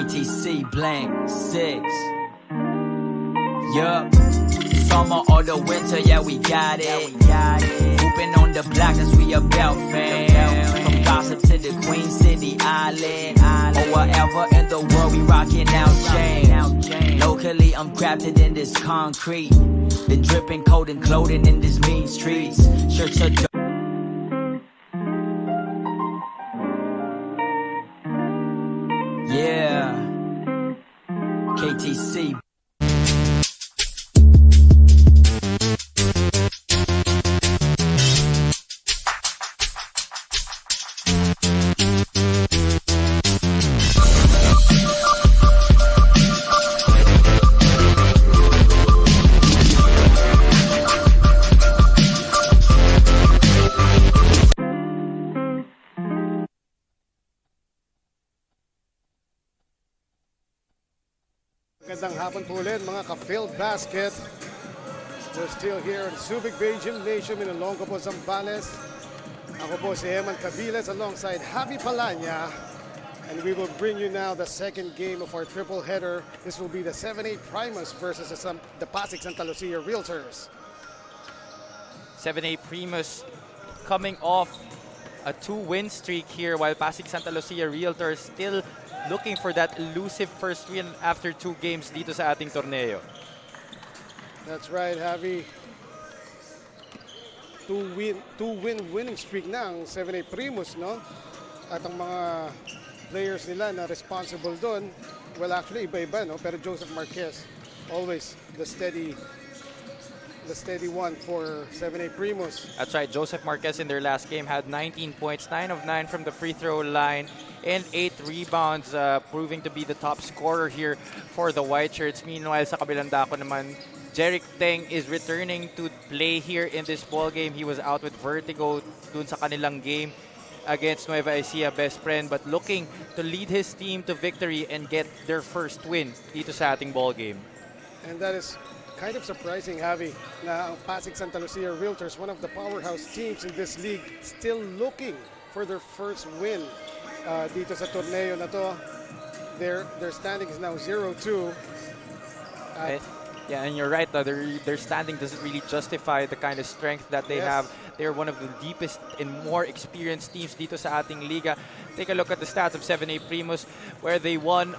KTC blank 6. Yup. Summer or the winter, yeah, we got it. Hooping on the block, cause we about fam. From gossip to the Queen City Island. Or wherever in the world, we rocking out chains. Locally, I'm crafted in this concrete. Been dripping cold and clothing in these mean streets. Shirts are yeah. KTC. Magandang hapon po ulit mga ka-Filbasket. We're still here at Subic Gymnasium in Olonga po, Zambales. Ako po si Eman Cabiles alongside Javi Palanya. And we will bring you now the second game of our triple header. This will be the 7-8 Primus versus the Pasig Santa Lucia Realtors. 7-8 Primus coming off a 2-win streak here, while Pasig Santa Lucia Realtors still looking for that elusive first win after 2 games dito sa ating torneo. That's right, Javi. Two-win winning streak na ang 7-8 Primus, no? At ang mga players nila na responsible doon, well, actually iba-iba, no? Pero Joseph Marquez, always the steady one for 7-8 Primus. That's right, Joseph Marquez in their last game had 19 points, 9 of 9 from the free throw line, and 8 rebounds, proving to be the top scorer here for the White Shirts. Meanwhile, sa kabilang dako naman, Jeric Teng is returning to play here in this ball game. He was out with vertigo dun sa kanilang game against Nueva Ecija best friend, but looking to lead his team to victory and get their first win dito sa ating ball game. And that is kind of surprising, Javi, na ang Pasig Santa Lucia Realtors, one of the powerhouse teams in this league, still looking for their first win dito sa torneo na to. Their standing is now 0-2. Yeah, and you're right, their standing doesn't really justify the kind of strength that they have. They're one of the deepest and more experienced teams dito sa ating liga. Take a look at the stats of 7-8 Primus, where they won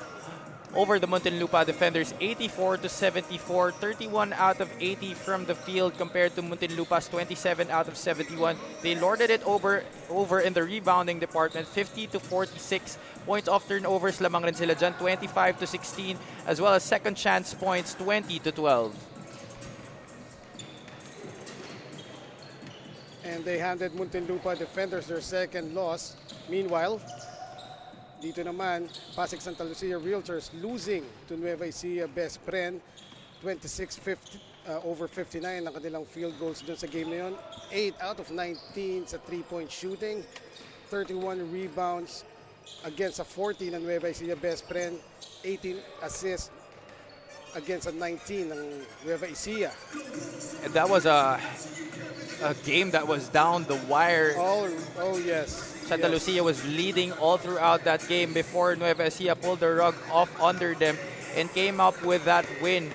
over the Muntinlupa defenders 84-74, 31 out of 80 from the field compared to Muntinlupa's 27 out of 71. They lorded it over in the rebounding department, 50-46. Points off turnovers lamang rin sila dyan, 25-16, as well as second chance points, 20-12. And they handed Muntinlupa defenders their second loss. Meanwhile, dito naman, Pasig Santa Lucia Realtors losing to Nueva Ecija best friend, 26-50 over 59 ang kanilang field goals dun sa game na yun. 8 out of 19 sa 3-point shooting, 31 rebounds against a 14 ng Nueva Ecija best friend, 18 assists against a 19 ng Nueva Ecija. And that was a game that was down the wire. Oh yes. Santa Lucia was leading all throughout that game before Nueva Ecija pulled the rug off under them and came up with that win.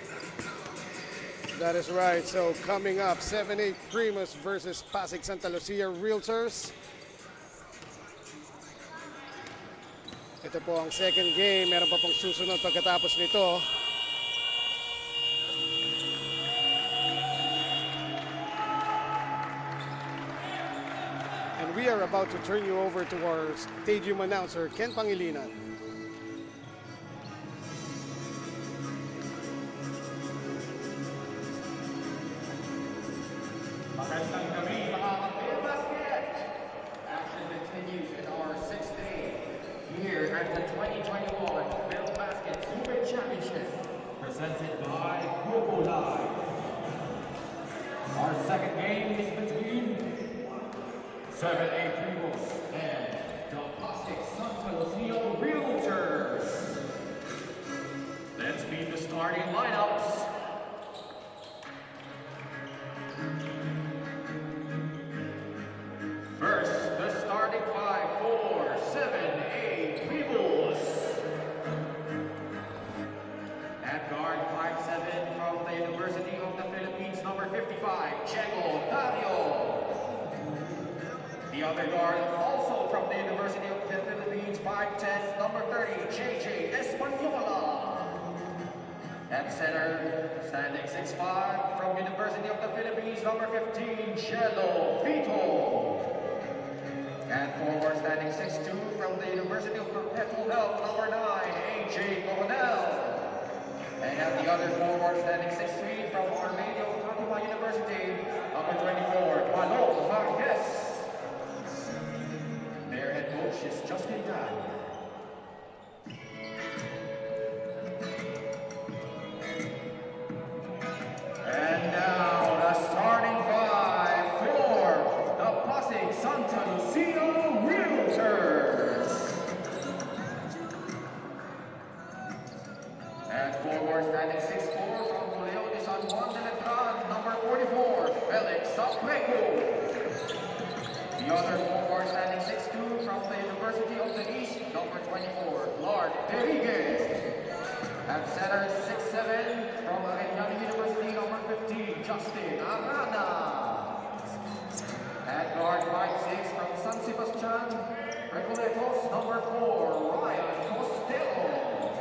That is right. So coming up, 7-8 Primus versus Pasig Santa Lucia Realtors. Ito po ang second game. Meron pa pong susunod pagkatapos nito. We are about to turn you over to our stadium announcer, Ken Pangilinan. Magandang gabi mga ka-Filbasket! Action continues in our 6th day here at the 2021 Filbasket Subic Championship, presented by Grupo Live. Our second game is between 7-8 Primus and the Pasig Santa Lucia Realtors. Let's meet the starting lineups. First, the starting five for 7-8 Primus. other guard, also from the University of the Philippines, 5'10", number 30, JJ Espanola. At center, standing 6'5", from University of the Philippines, number 15, Jello Vito. And forward, standing 6'2", from the University of Perpetual Health, number 9, AJ Coronel. And at the other forward, standing 6'3", from Our Lady of Fatima University, number 24, Malo Marquez. Their head coach is Justin Tan. And now the starting five for the Pasig Santa Lucia Realtors. And forward, standing 6'4", from Leon de San Juan de Letran, number 44, Felix Sapreco. The other forward, standing 6'2", from the University of the East, number 24, Clark Derriguez. At center, 6'7", from Arellano University, number 15, Justin Arana. At guard, 5'6", from San Sebastian, Recoletos, number 4, Ryan Costello.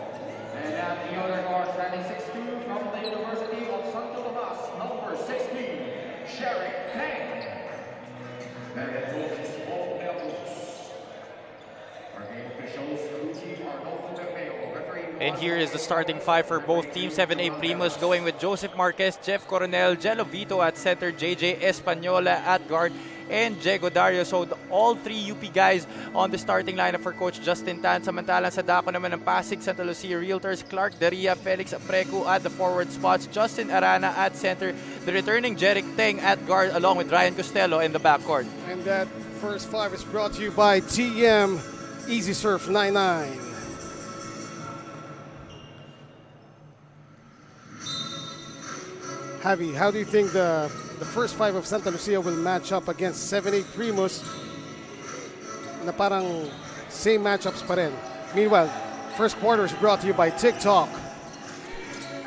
And at the other guard, standing 6'2", from the University of Santo Tomas, number 16, Sherry Kang. Their head coach is Paul Belus. Our game officials, Ruti Arnolfo Bermeo, referee. And here is the starting five for both teams. 7A Primus going with Joseph Marquez, Jeff Coronel, Jello Vito at center, JJ Espanola at guard, and Diego Dario. So all three UP guys on the starting lineup for Coach Justin Tan. Samantalang sa dako naman ng Pasig Sta Realtors, Clark Daria, Felix Apreco at the forward spots, Justin Arana at center, the returning Jeric Teng at guard along with Ryan Costello in the backcourt. And that first five is brought to you by TM Easy Surf 99. Javi, how do you think the first five of Santa Lucia will match up against 7A Primus na parang same matchups pa rin? Meanwhile, first quarter is brought to you by TikTok.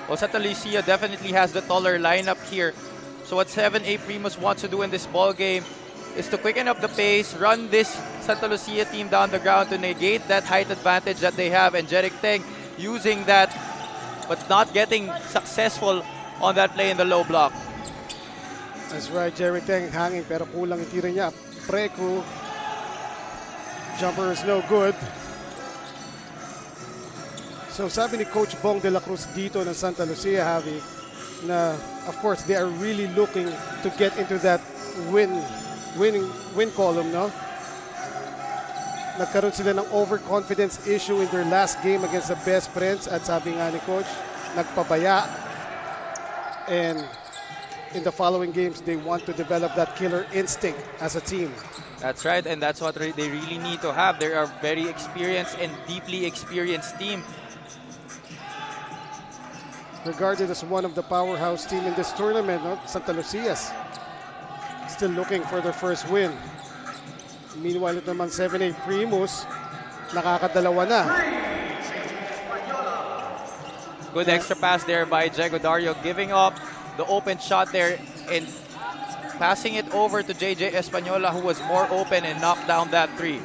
Well, Santa Lucia definitely has the taller lineup here. So what 7A Primus wants to do in this ball game is to quicken up the pace, run this Santa Lucia team down the ground to negate that height advantage that they have, and Jeric Teng using that but not getting successful on that play in the low block. That's right, Jeric Teng hanging pero kulang yung tira niya. Preco, jumper is no good. So sabi ni Coach Bong de la Cruz dito ng Santa Lucia, Javi, na of course they are really looking to get into that win column, no? Nagkaroon sila ng overconfidence issue in their last game against the Best Friends at sabi nga ni Coach, nagpabaya. And in the following games, they want to develop that killer instinct as a team. That's right, and that's what they really need to have. They are a very experienced and deeply experienced team. Regarded as one of the powerhouse team in this tournament, no? Santa Lucia's still looking for their first win. Meanwhile, ito naman 7A Primus, nakakadalawa na. Good extra pass there by Diego Dario, giving up the open shot there and passing it over to JJ Espanola, who was more open and knocked down that three.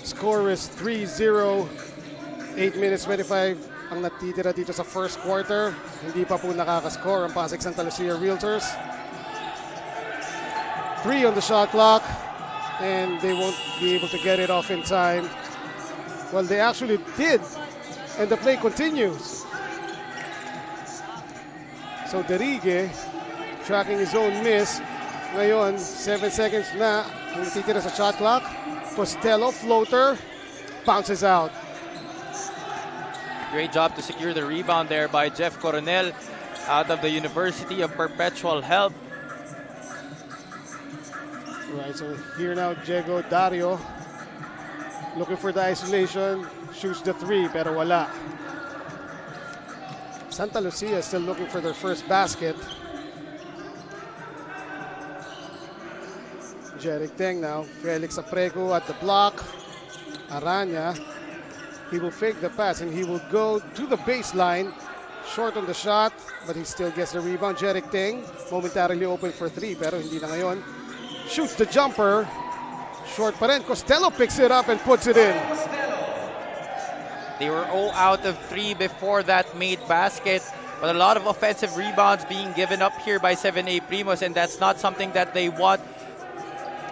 Score is 3-0. 8 minutes 25 ang natitira dito sa first quarter. Hindi pa po nakakascore ang Pasig Santa Lucia Realtors. 3 on the shot clock, and they won't be able to get it off in time. Well, they actually did, and the play continues. So Derrigue tracking his own miss. Ngayon, 7 seconds na ang natitira sa shot clock. Costello, floater, bounces out. Great job to secure the rebound there by Jeff Coronel out of the University of Perpetual Health. Right, so here now, Diego Dario looking for the isolation, shoots the three, pero wala. Santa Lucia still looking for their first basket. Jeric Teng now, Felix Apreco at the block. Arana, he will fake the pass and he will go to the baseline. Short on the shot, but he still gets the rebound. Jeric Teng momentarily open for three, pero hindi na ngayon. Shoots the jumper, Short pa rin. Costello picks it up and puts it in. They were 0 out of 3 before that made basket, but a lot of offensive rebounds being given up here by 7A Primus, and that's not something that they want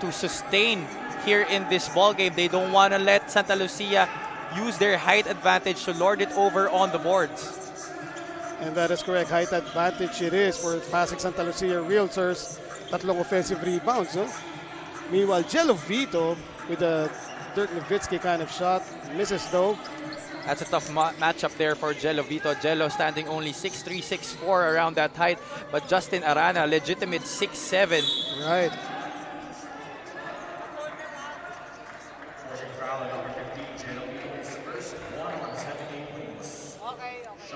to sustain here in this ball game. They don't want to let Santa Lucia use their height advantage to lord it over on the boards. And that is correct. Height advantage it is for Pasig Santa Lucia Realtors. Tatlong offensive rebounds. No? Meanwhile, Jello Vito with a Dirk Nowitzki kind of shot. Misses though. That's a tough matchup there for Jello Vito. Jello standing only 6'3", 6'4", around that height. But Justin Arana, legitimate 6'7". Right.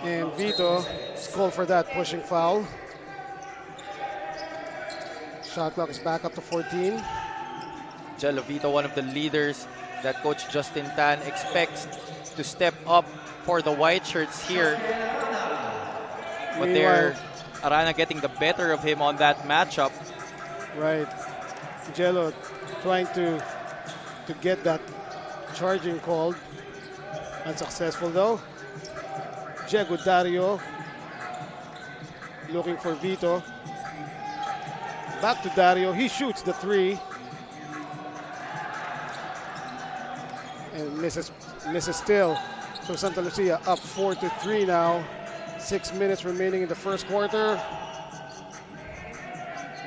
And Vito is called for that pushing foul. Shot clock is back up to 14. Jello Vito, one of the leaders that Coach Justin Tan expects to step up for the white shirts here. But they're Arana getting the better of him on that matchup. Right. Jello trying to get that charging called. Unsuccessful though. Diego Dario looking for Vito. Back to Dario. He shoots the three. And misses still. So Santa Lucia up 4-3 now. 6 minutes remaining in the first quarter.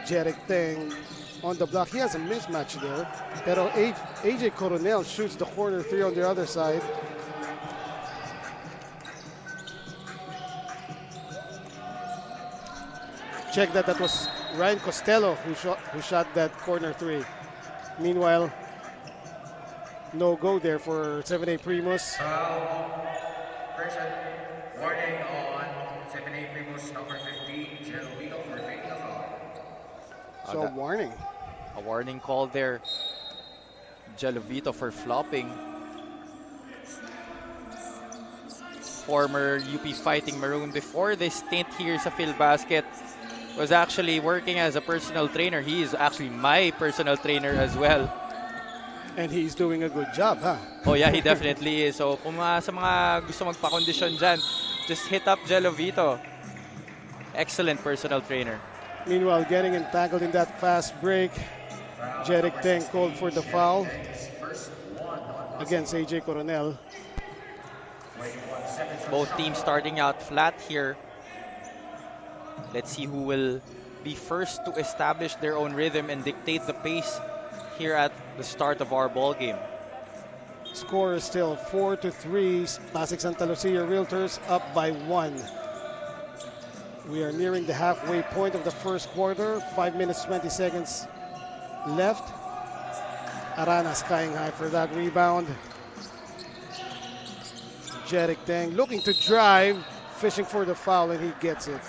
Jeric Teng on the block. He has a mismatch there. Pero AJ Coronel shoots the corner three on the other side. Check that was Ryan Costello who shot that corner three. Meanwhile, no go there for 7A Primus. Person, warning on 7A Primus number 15, Jello Vito for taking a foul. So warning. A warning call there. Jello Vito for flopping. Former UP Fighting Maroon before this stint here sa Filbasket was actually working as a personal trainer. He is actually my personal trainer as well. And he's doing a good job, huh? Oh yeah, he definitely is. So kung sa mga gusto magpa-kondisyon dyan, just hit up Jello Vito. Excellent personal trainer. Meanwhile, getting entangled in that fast break, Jeric Teng called for the foul against AJ Coronel. Both teams starting out flat here. Let's see who will be first to establish their own rhythm and dictate the pace here at the start of our ball game. Score is still 4-3. Pasig Santa Lucia Realtors up by 1. We are nearing the halfway point of the first quarter. 5 minutes, 20 seconds left. Arana skying high for that rebound. Jeric Teng looking to drive, fishing for the foul, and he gets it.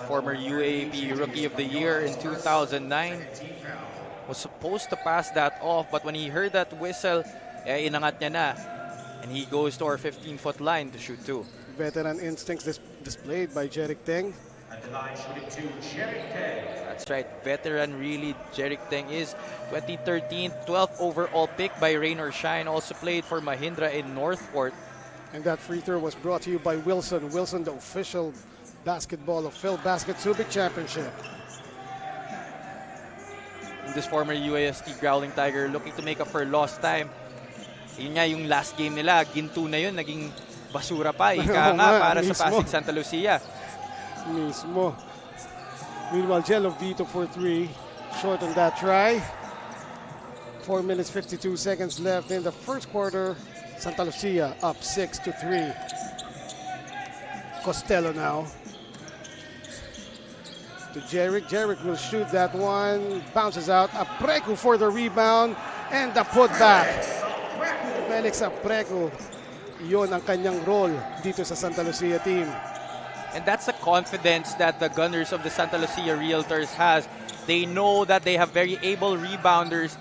Former UAB Rookie of the Year in 2009 was supposed to pass that off, but when he heard that whistle, inangat niya na. And he goes to our 15-foot line to shoot two. Veteran instincts displayed by Jeric Teng. That's right, veteran really Jeric Teng is. 2013, 12th overall pick by Rain or Shine, also played for Mahindra in Northport. And that free throw was brought to you by Wilson. Wilson, the official basketball of Filbasket Subic Championship. And this former UAST Growling Tiger looking to make up for lost time. Yun nga yung last game nila, ginto na yun, naging basura pa. Ika nga para sa Pasig Santa Lucia. Mismo. Meanwhile, Jello Vito for three. Short on that try. 4 minutes, 52 seconds left in the first quarter. Santa Lucia up 6-3. Costello now. To Jeric. Jeric will shoot that one. Bounces out. Apreku for the rebound. And the putback. Felix Apreku. Yun ang kanyang role dito sa Santa Lucia team. And that's the confidence that the Gunners of the Santa Lucia Realtors has. They know that they have very able rebounders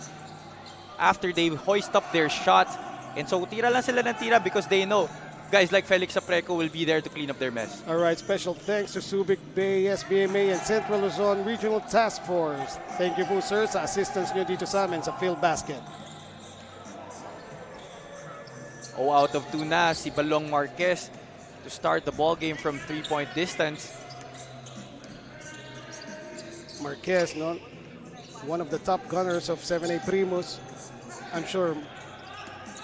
after they hoist up their shot. And so tira lang sila ng tira because they know guys like Felix Apreco will be there to clean up their mess. All right, special thanks to Subic Bay, SBMA, and Central Luzon Regional Task Force. Thank you po, sir, sa assistance nyo dito sa amin sa Filbasket. Out of 2 na si Balong Marquez to start the ball game from 3-point distance. Marquez, no? One of the top gunners of 7A Primus. I'm sure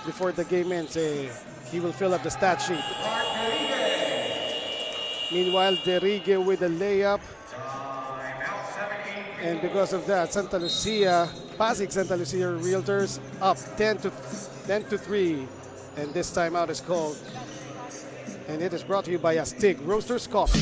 before the game ends, he will fill up the stat sheet. Meanwhile, Derrigue with a layup. And because of that, Pasig Santa Lucia Realtors up 10 to 3. And this timeout is called. And it is brought to you by Astig Roasters Coffee.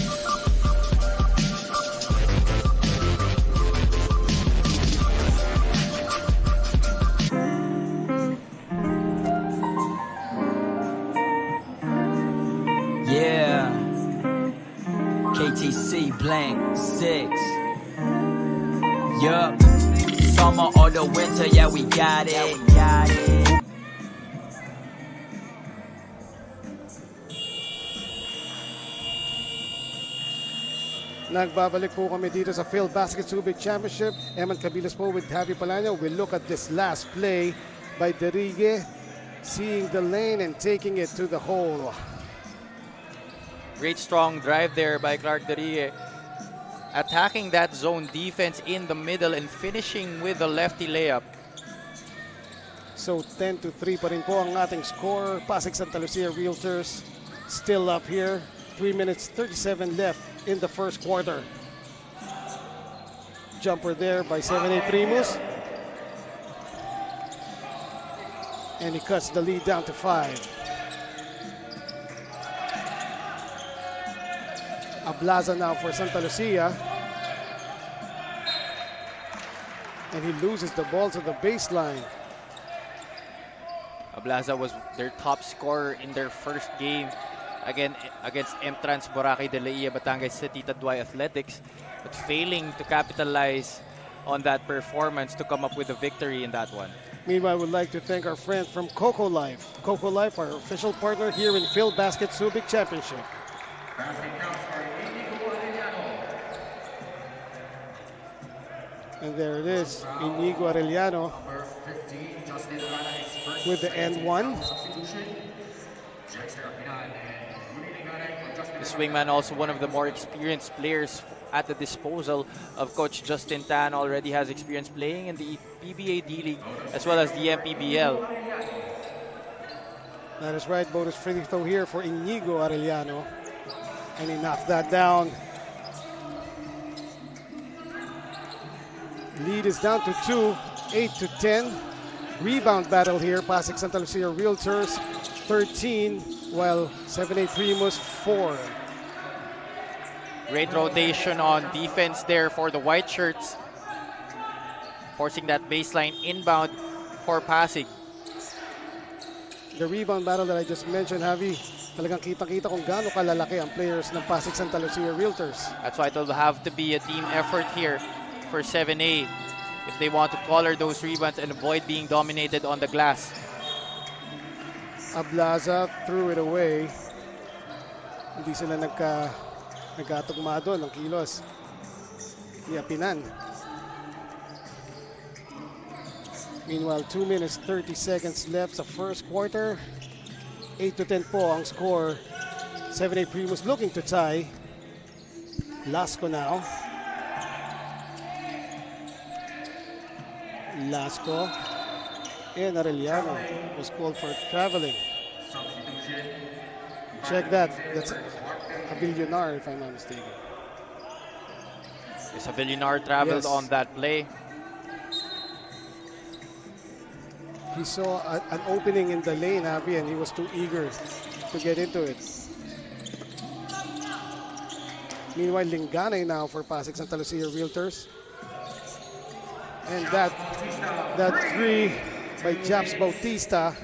Yeah. KTC blank 6. Yup. Summer or the winter, yeah, we got it. Nagbabalik po kami dito sa Filbasket Subic Championship. Eman Cabiles po with Javi Palano. We'll look at this last play by Derrigue, seeing the lane and taking it to the hole. Great strong drive there by Clark Derrigue. Attacking that zone defense in the middle and finishing with a lefty layup. So 10 to 3 pa rin po ang ating score. Pasig Santa Lucia Realtors still up here. 3 minutes 37 left in the first quarter. Jumper there by 7A Primus. And he cuts the lead down to 5. Ablaza now for Santa Lucia. And he loses the ball to the baseline. Ablaza was their top scorer in their first game again against M-Trans Boracay de Leia Batangas City Tadway Athletics, but failing to capitalize on that performance to come up with a victory in that one. Meanwhile, we'd like to thank our friend from Coco Life. Coco Life, our official partner here in Filbasket Subic Championship. And there it is, Inigo Arellano with the N1. The swingman also one of the more experienced players at the disposal of Coach Justin Tan. Already has experience playing in the PBA D-League as well as the MPBL. That is right, bonus free throw here for Inigo Arellano. And he knocked that down. Lead is down to 2, 8 to 10. Rebound battle here. Pasig Santa Lucia Realtors 13, while 7A Primus 4. Great rotation on defense there for the white shirts, forcing that baseline inbound for Pasig. The rebound battle that I just mentioned, Javi, talagang kitang-kita kung gaano kalalaki ang players ng Pasig Santa Lucia Realtors. That's why it will have to be a team effort here for 7A if they want to collar those rebounds and avoid being dominated on the glass. Ablaza threw it away. Hindi sila nagkatugma doon ng kilos. Yapinan. Meanwhile, 2 minutes 30 seconds left sa first quarter. 8 to 10 po ang score. 7A Primus looking to tie. Lasco now. Lasco and Arellano was called for traveling. Check that. That's a Villonar, if I'm not mistaken. Yes, a Villonar traveled on that play. He saw an opening in the lane, Happy, and he was too eager to get into it. Meanwhile, Linganay now for Pasig Santa Lucia Realtors. And that three by Japs Bautista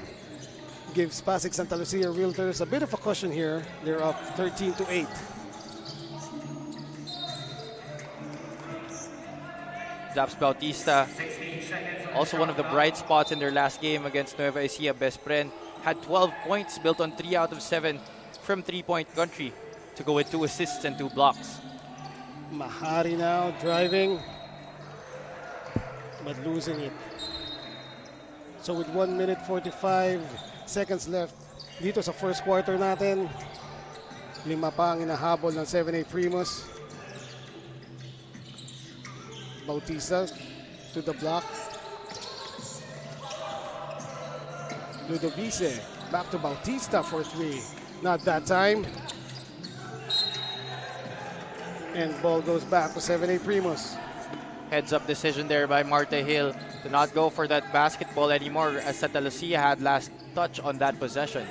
gives Pasig Santa Lucia Realtors a bit of a cushion here. They're up 13 to 8. Japs Bautista, also one of the bright spots in their last game against Nueva Ecija Best Friend. had 12 points, built on 3 out of 7 from 3-point country to go with 2 assists and 2 blocks. Mahari now driving, but losing it. So with 1 minute 45 seconds left dito sa first quarter natin, 5 pa ang inahabol ng 7A Primus. Bautista to the block. Ludovice back to Bautista for 3. Not that time. And ball goes back to 7A Primus. Heads-up decision there by Marta Hill to not go for that basketball anymore, as Santa Lucia had last touch on that possession.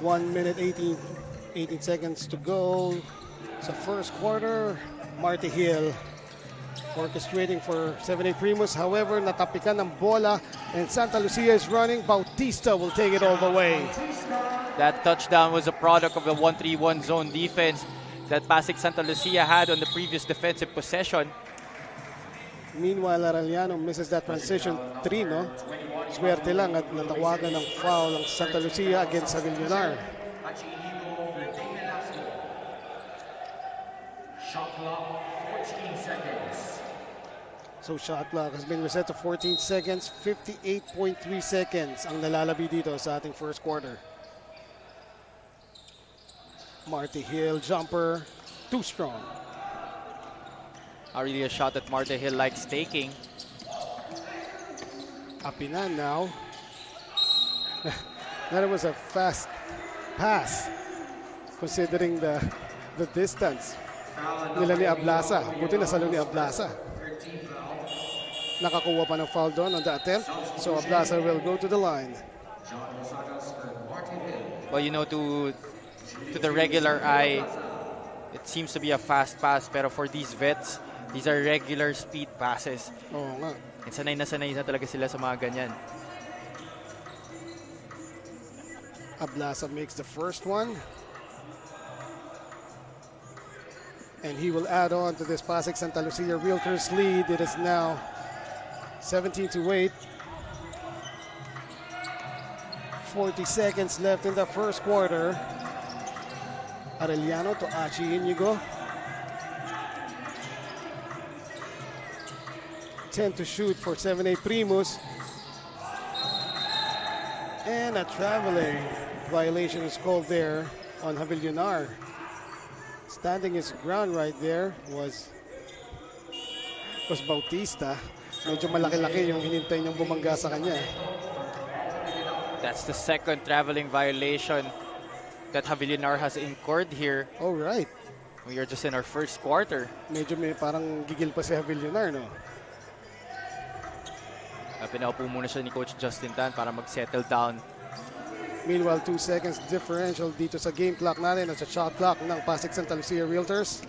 1 minute 18 seconds to go. Sa first quarter, Marta Hill orchestrating for 7A Primus. However, natapikan ng bola and Santa Lucia is running. Bautista will take it all the way. That touchdown was a product of the 1-3-1 zone defense that Pasig Santa Lucia had on the previous defensive possession. Meanwhile, Arellano misses that transition 3, no? Swerte lang at natawagan ng foul ng Santa Lucia against Avillonar. Shot clock, 14 seconds. So shot clock has been reset to 14 seconds. 58.3 seconds ang nalalabi dito sa ating first quarter. Marty Hill jumper, too strong. Not really a shot that Marta Hill likes taking. Apinan now. That was a fast pass considering the distance nila ni Ablasa. Buti nasalo ni Ablasa. Nakakuha pa ng foul doon on the attempt. So Ablasa will go to the line. Well, you know, to the regular eye, it seems to be a fast pass, pero for these vets, these are regular speed passes. Oo nga. And sanay na talaga sila sa mga ganyan. Ablasa makes the first one. And he will add on to this Pasig Santa Lucia Realtors lead. It is now 17-8. 40 seconds left in the first quarter. Arellano to Achi Inigo. 10 to shoot for 7A Primus. And a traveling violation is called there on Avillonar. Standing his ground right there was Bautista. Medyo malaki-laki yung hinintay niyang bumangga sa kanya. That's the second traveling violation that Avillonar has incurred here. All right. We are just in our first quarter. Medyo may parang gigil pa si Avillonar, no? Pinaupo muna siya ni Coach Justin Tan para mag-settle down. Meanwhile, 2 seconds differential dito sa game clock natin at sa shot clock ng Pasig Santa Lucia Realtors.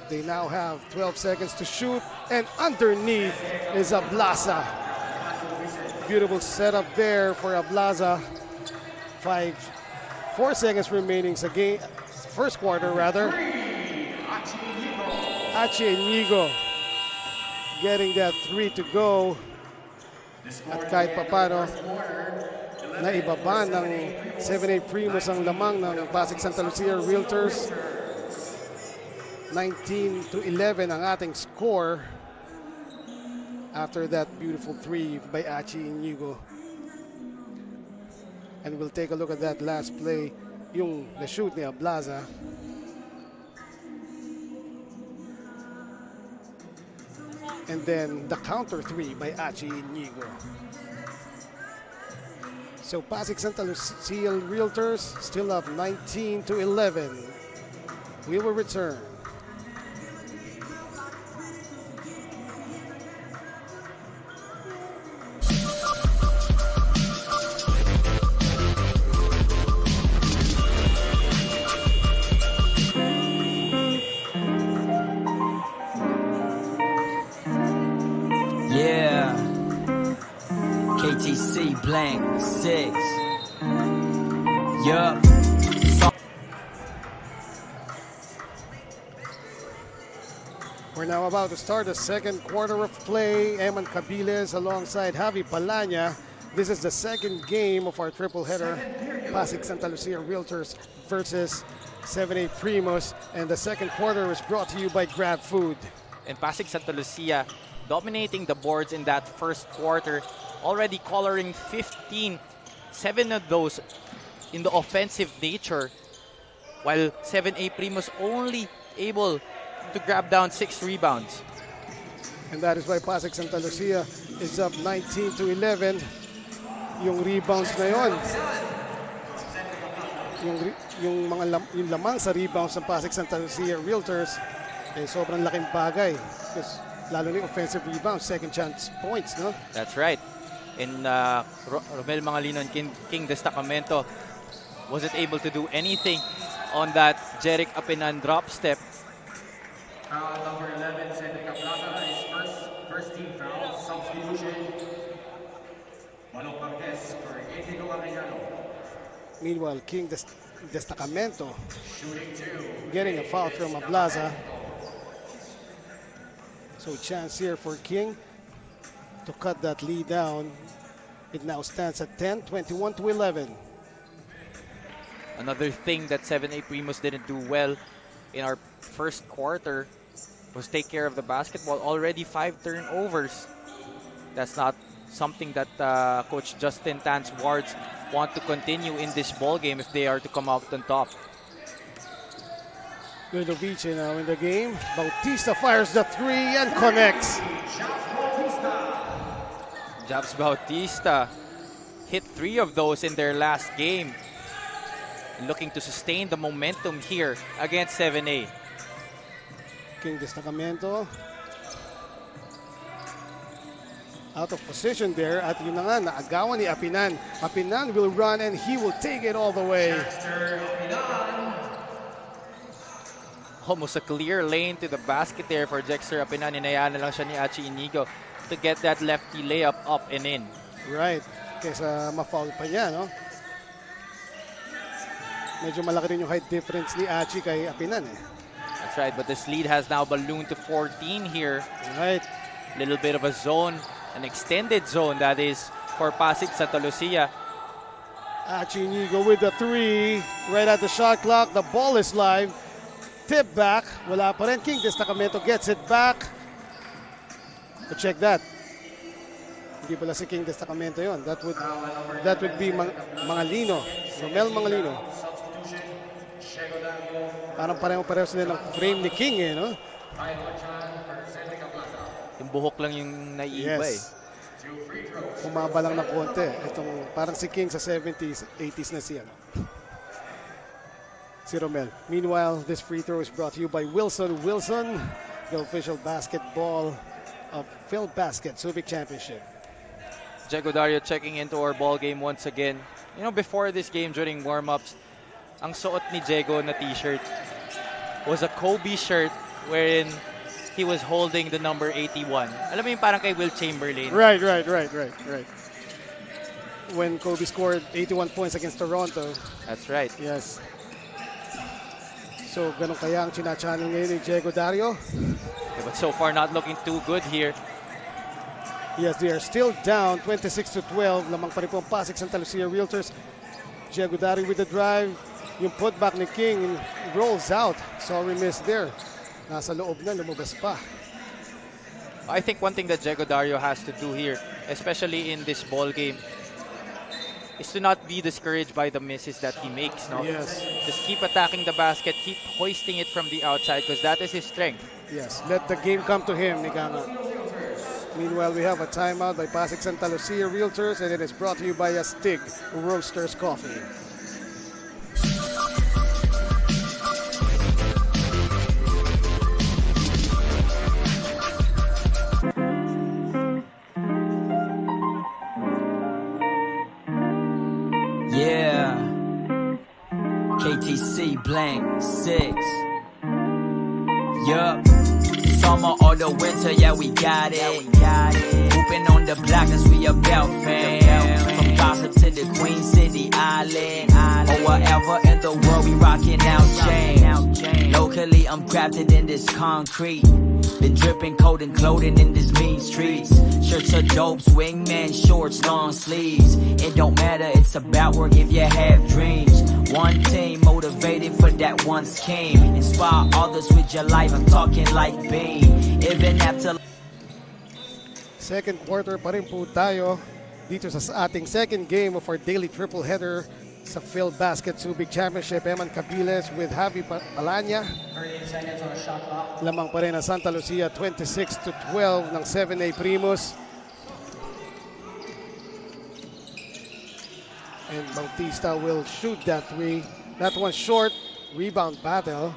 They now have 12 seconds to shoot, and underneath is Ablasa. Beautiful setup there for Ablasa. 4 seconds remaining sa game, first quarter rather. Achi Inigo getting that 3 to go. At kahit papano, naibaba ng 7A Primus ang lamang ng Pasig Santa Lucia Realtors. 19-11 ang ating score after that beautiful 3 by Achi Inigo. And we'll take a look at that last play, yung na-shoot ni Ablasa. And then the counter 3 by Achi Inigo. So Pasig Santa Lucia Realtors still up 19-11. We will return. Yeah. KTC blank 6. Yup. We're now about to start the second quarter of play. Eman Cabiles alongside Javi Palanya. This is the second game of our triple header. Pasig Santa Lucia Realtors versus 7A Primus. And the second quarter is brought to you by Grab Food. And Pasig Santa Lucia dominating the boards in that first quarter, already coloring 15, 7 of those in the offensive nature, while 7A Primus only able to grab down 6 rebounds. And that is why Pasig Santa Lucia is up 19-11. Yung rebounds na yon, yung lamang sa rebounds ng Pasig Santa Lucia Realtors, sobrang laking bagay. Because lalo na yung offensive rebounds, second chance points, no? That's right. And Romel Mangalino and King Destacamento wasn't able to do anything on that Jeric Apinan drop step. Number 11, Cedric Aplata, is first team foul, substitution. Meanwhile, King Destacamento getting a foul from Ablaza. So chance here for King to cut that lead down. It now stands at 10, 21-11. Another thing that 7A Primus didn't do well in our first quarter was take care of the basketball. Already 5 turnovers. That's not something that Coach Justin Tans Wards want to continue in this ball game if they are to come out on top. Ludovice now in the game. Bautista fires the 3 and connects. Jabs Bautista hit 3 of those in their last game. Looking to sustain the momentum here against 7A. King Destacamento out of position there, at yun na nga, naagawan ni Apinan. Apinan will run and he will take it all the way. Almost a clear lane to the basket there for Jexter Apinan. Inayaan na lang siya ni Achi Inigo to get that lefty layup up and in. Right. Kesa ma-foul pa niya, no? Medyo malaki rin yung height difference ni Achi kay Apinan, eh. That's right, but this lead has now ballooned to 14 here. Right. Little bit of a zone, an extended zone that is for Pasig Santa Lucia. Achi Inigo with the 3 right at the shot clock. The ball is live. Tip back. Wala pa rin. King Destacamento gets it back. But check that. Hindi pala si King Destacamento yon. That would be Mangalino. Romel Mangalino. Parang pareho sila ng frame ni King, eh, no? Yung buhok lang yung naiiba, yes. Humaba lang ng konti. Itong parang si King sa 70s, 80s na siya. Si Romel. Meanwhile, this free throw is brought to you by Wilson. Wilson, the official basketball of Filbasket Subic Championship. Diego Dario checking into our ball game once again. You know, before this game, during warm-ups, ang suot ni Diego na t-shirt was a Kobe shirt wherein he was holding the number 81. Alam mo yung parang kay Will Chamberlain? Right. When Kobe scored 81 points against Toronto. That's right. Yes. So, ganun kaya ang china-channel ngayon ni Diego Dario. Okay, but so far, not looking too good here. Yes, they are still down 26-12. Lamang pa rin po ang Pasig Santa Lucia Realtors. Diego Dario with the drive. Yung putback ni King rolls out. Sorry miss there. Nasa loob na, lumabas pa. I think one thing that Diego Dario has to do here, especially in this ball game, is to not be discouraged by the misses that he makes. No? Yes. Just keep attacking the basket, keep hoisting it from the outside because that is his strength. Yes, let the game come to him, Niganga. Meanwhile, we have a timeout by Pasig Santa Lucia Realtors, and it is brought to you by Astig Roasters Coffee. Yeah, KTC blank 6. Yup, summer or the winter, yeah we got it. Hooping on the block as we about fam. From Gossip to the Queen City Island, or wherever in the world we rocking out chains. Locally I'm crafted in this concrete. Been dripping cold and clothing in these mean streets. Shirts are dope, swingman shorts, long sleeves. It don't matter, it's about work if you have dreams. One team motivated for that one scheme. Inspire others with your life, I'm talking like Bean. Even after Second quarter pa rin po tayo dito sa ating second game of our daily triple header sa Filbasket Subic Championship. Eman Cabiles with Javi Palanya. 30 seconds on a shot clock. Lamang pa rin ang Santa Lucia 26-12 ng 7A Primus. And Bautista will shoot that three. That one short. Rebound battle.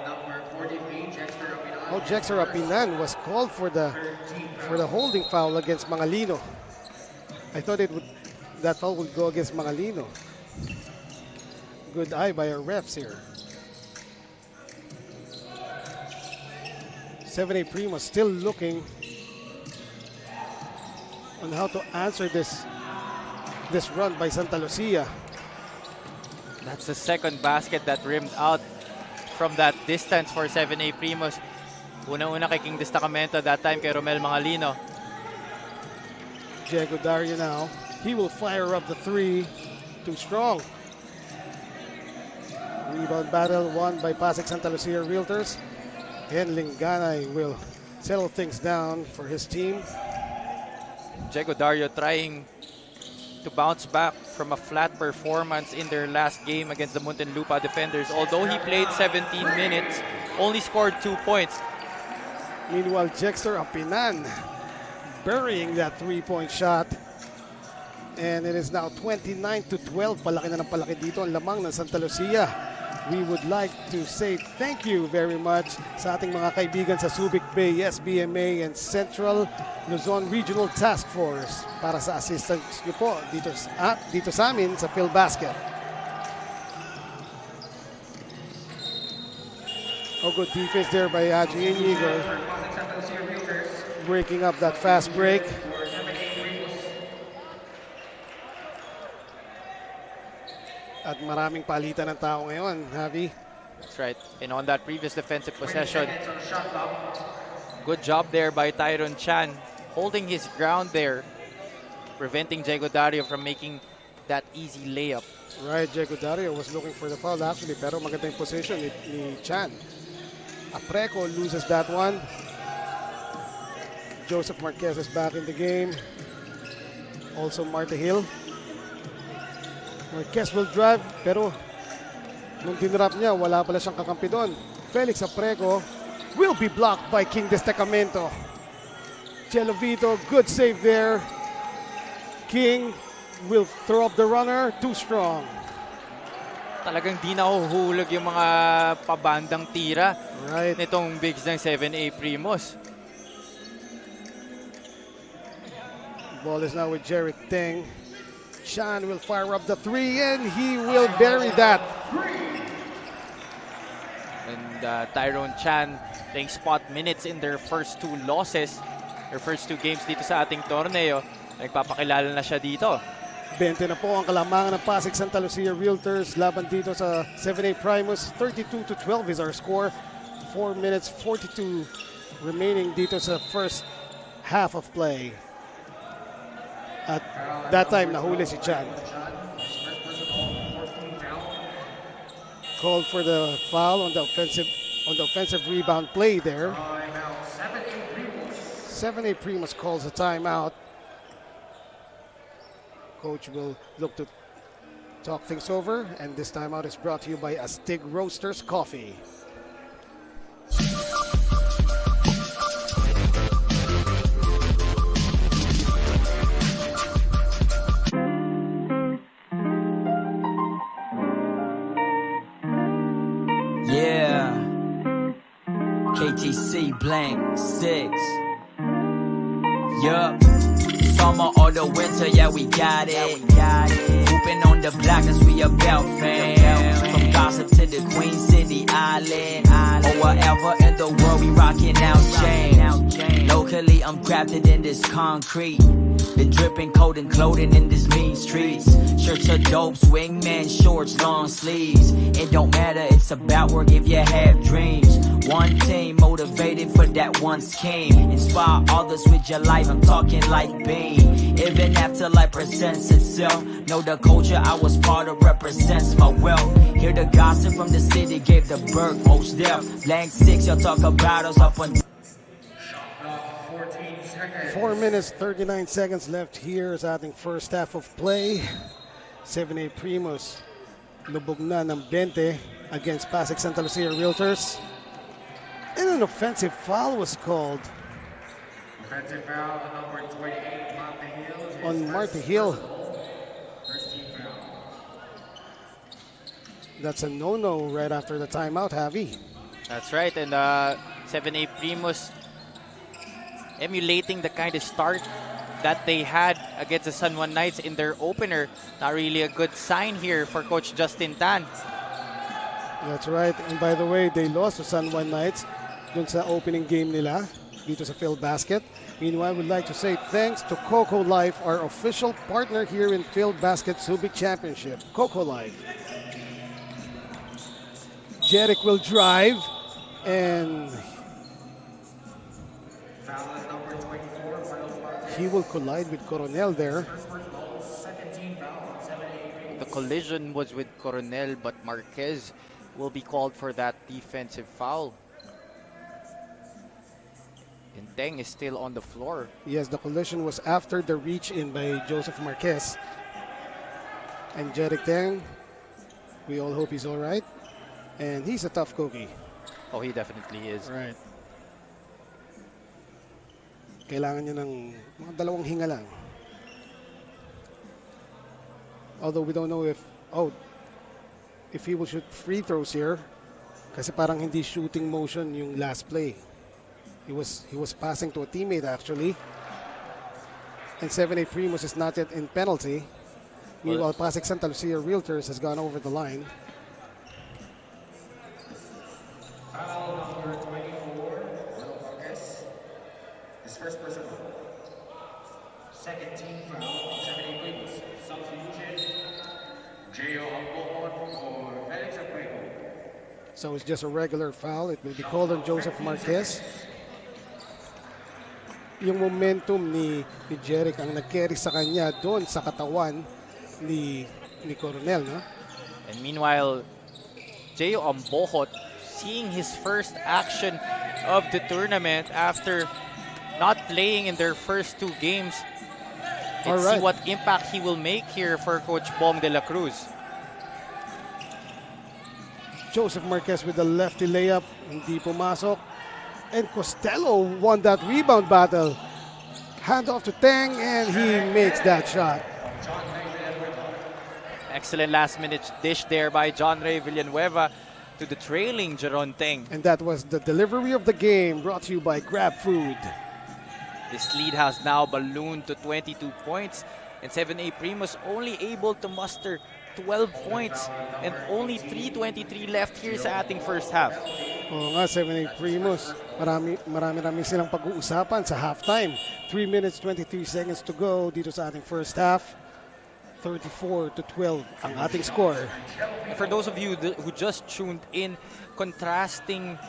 Number 43, Jexter Apinan. Oh, Jexter Apinan was called for the holding foul against Mangalino. I thought that foul would go against Mangalino. Good eye by our refs here. 7A Primus still looking on how to answer this run by Santa Lucia. That's the second basket that rimmed out from that distance for 7A Primus. Unang-una kay King Destacamento, that time kay Romel Mangalino. Diego Dario now. He will fire up the three. Too strong. Rebound battle won by Pasig Santa Lucia Realtors. And Linganay will settle things down for his team. Diego Dario trying to bounce back from a flat performance in their last game against the Muntinlupa defenders. Although he played 17 minutes, only scored 2 points. Meanwhile, Jexter Apinan burying that three-point shot. And it is now 29-12. Palaki na ng palaki dito ang lamang ng Santa Lucia. We would like to say thank you very much sa ating mga kaibigan sa Subic Bay, SBMA, and Central Luzon Regional Task Force para sa assistance nyo po dito sa amin sa Filbasket. Oh, good defense there by Haji Inigo. Breaking up that fast break. At maraming palitan ng tao ngayon, Javi. That's right. And on that previous defensive possession, good job there by Tyron Chan, holding his ground there, preventing Diego Dario from making that easy layup. Right, Diego Dario was looking for the foul actually, pero magandang position ni Chan. Apreco loses that one. Joseph Marquez is back in the game. Also Marta Hill. Marquez will drive, pero nung dinrap niya, wala pala siyang kakampi doon. Felix Apreco will be blocked by King Destacamento. Chelovito, good save there. King will throw up the runner, too strong. Talagang di nahuhulog yung mga pabandang tira nitong bigs ng 7A Primus. Ball is now with Jerick Teng. Chan will fire up the three and he will bury that. And Tyrone Chan playing spot minutes in their first two losses, their first two games dito sa ating torneo. Nagpapakilala na siya dito. 20 na po ang kalamangan ng Pasig Santa Lucia Realtors laban dito sa 7A Primus. 32-12 is our score. 4 minutes 42 remaining dito sa first half of play. At that time, nahuli si Chan. Called for the foul on the offensive rebound play there. 7A Primus calls a timeout. Coach will look to talk things over, and this timeout is brought to you by Astig Roasters Coffee. Yeah, KTC blank 6. Yup, summer or the winter, yeah we got it. Hooping on the block, cause we about fam. From Gossip to the Queen City Island, or wherever in the world we rocking out chains. No Locally, I'm crafted in this concrete. Been dripping cold and clothing in these mean streets. Shirts are dope, swingman shorts, long sleeves. It don't matter, it's about work if you have dreams. One team motivated for that one scheme. Inspire others with your life, I'm talking like Bean. Even after life presents itself, know the culture I was part of represents my wealth. Hear the gossip from the city gave the birth, most deaf. Blank 6, y'all talk about us up on 4 minutes, 39 seconds left here sa ating first half of play. 7A Primus, lubog na ng 20 against Pasig Sta Realtors. And an offensive foul was called Offensive foul on number 28, Marty Hill. on Marty Hill. First team foul. That's a no-no right after the timeout, Javi. That's right, and 7A Primus emulating the kind of start that they had against the San Juan Knights in their opener. Not really a good sign here for Coach Justin Tan. That's right. And by the way, they lost to San Juan Knights dun sa opening game nila dito sa Filbasket. Meanwhile, we'd like to say thanks to Coco Life, our official partner here in Filbasket Subic Championship. Coco Life. Jerick will drive, and he will collide with Coronel there. The collision was with Coronel, but Marquez will be called for that defensive foul. And Teng is still on the floor. Yes, the collision was after the reach in by Joseph Marquez. And Jerick Teng, we all hope he's all right. And he's a tough cookie. Oh, he definitely is. Right. Kailangan niya ng mga dalawang hinga lang. Although we don't know if he will shoot free throws here. Kasi parang hindi shooting motion yung last play. He was passing to a teammate actually. And 7A Primus is not yet in penalty. Meanwhile, Pasig Sta Realtors has gone over the line. Foul number 24, Marquez. His first personal. Second team foul, 7A Primus. Substitution, J.O. Ambon for Felix Acuego. So it's just a regular foul. It will be called on Joseph Marquez. Yung momentum ni Jerick ang nag-carry sa kanya doon sa katawan ni Coronel, no? And meanwhile, J.O. Ambohot seeing his first action of the tournament after not playing in their first two games. Let's see what impact he will make here for Coach Bong de la Cruz. Joseph Marquez with the lefty layup, hindi pumasok. And Costello won that rebound battle. Hand off to Teng, and he makes that shot. Excellent last-minute dish there by John Ray Villanueva to the trailing Jeron Teng. And that was the delivery of the game, brought to you by Grab Food. This lead has now ballooned to 22 points, and 7A Primus only able to muster 12 points and only 3:23 left here sa ating first half. Oo nga, 7A Primus. Marami silang pag-uusapan sa halftime. 3 minutes, 23 seconds to go dito sa ating first half. 34-12 ang ating score. For those of you who just tuned in, contrasting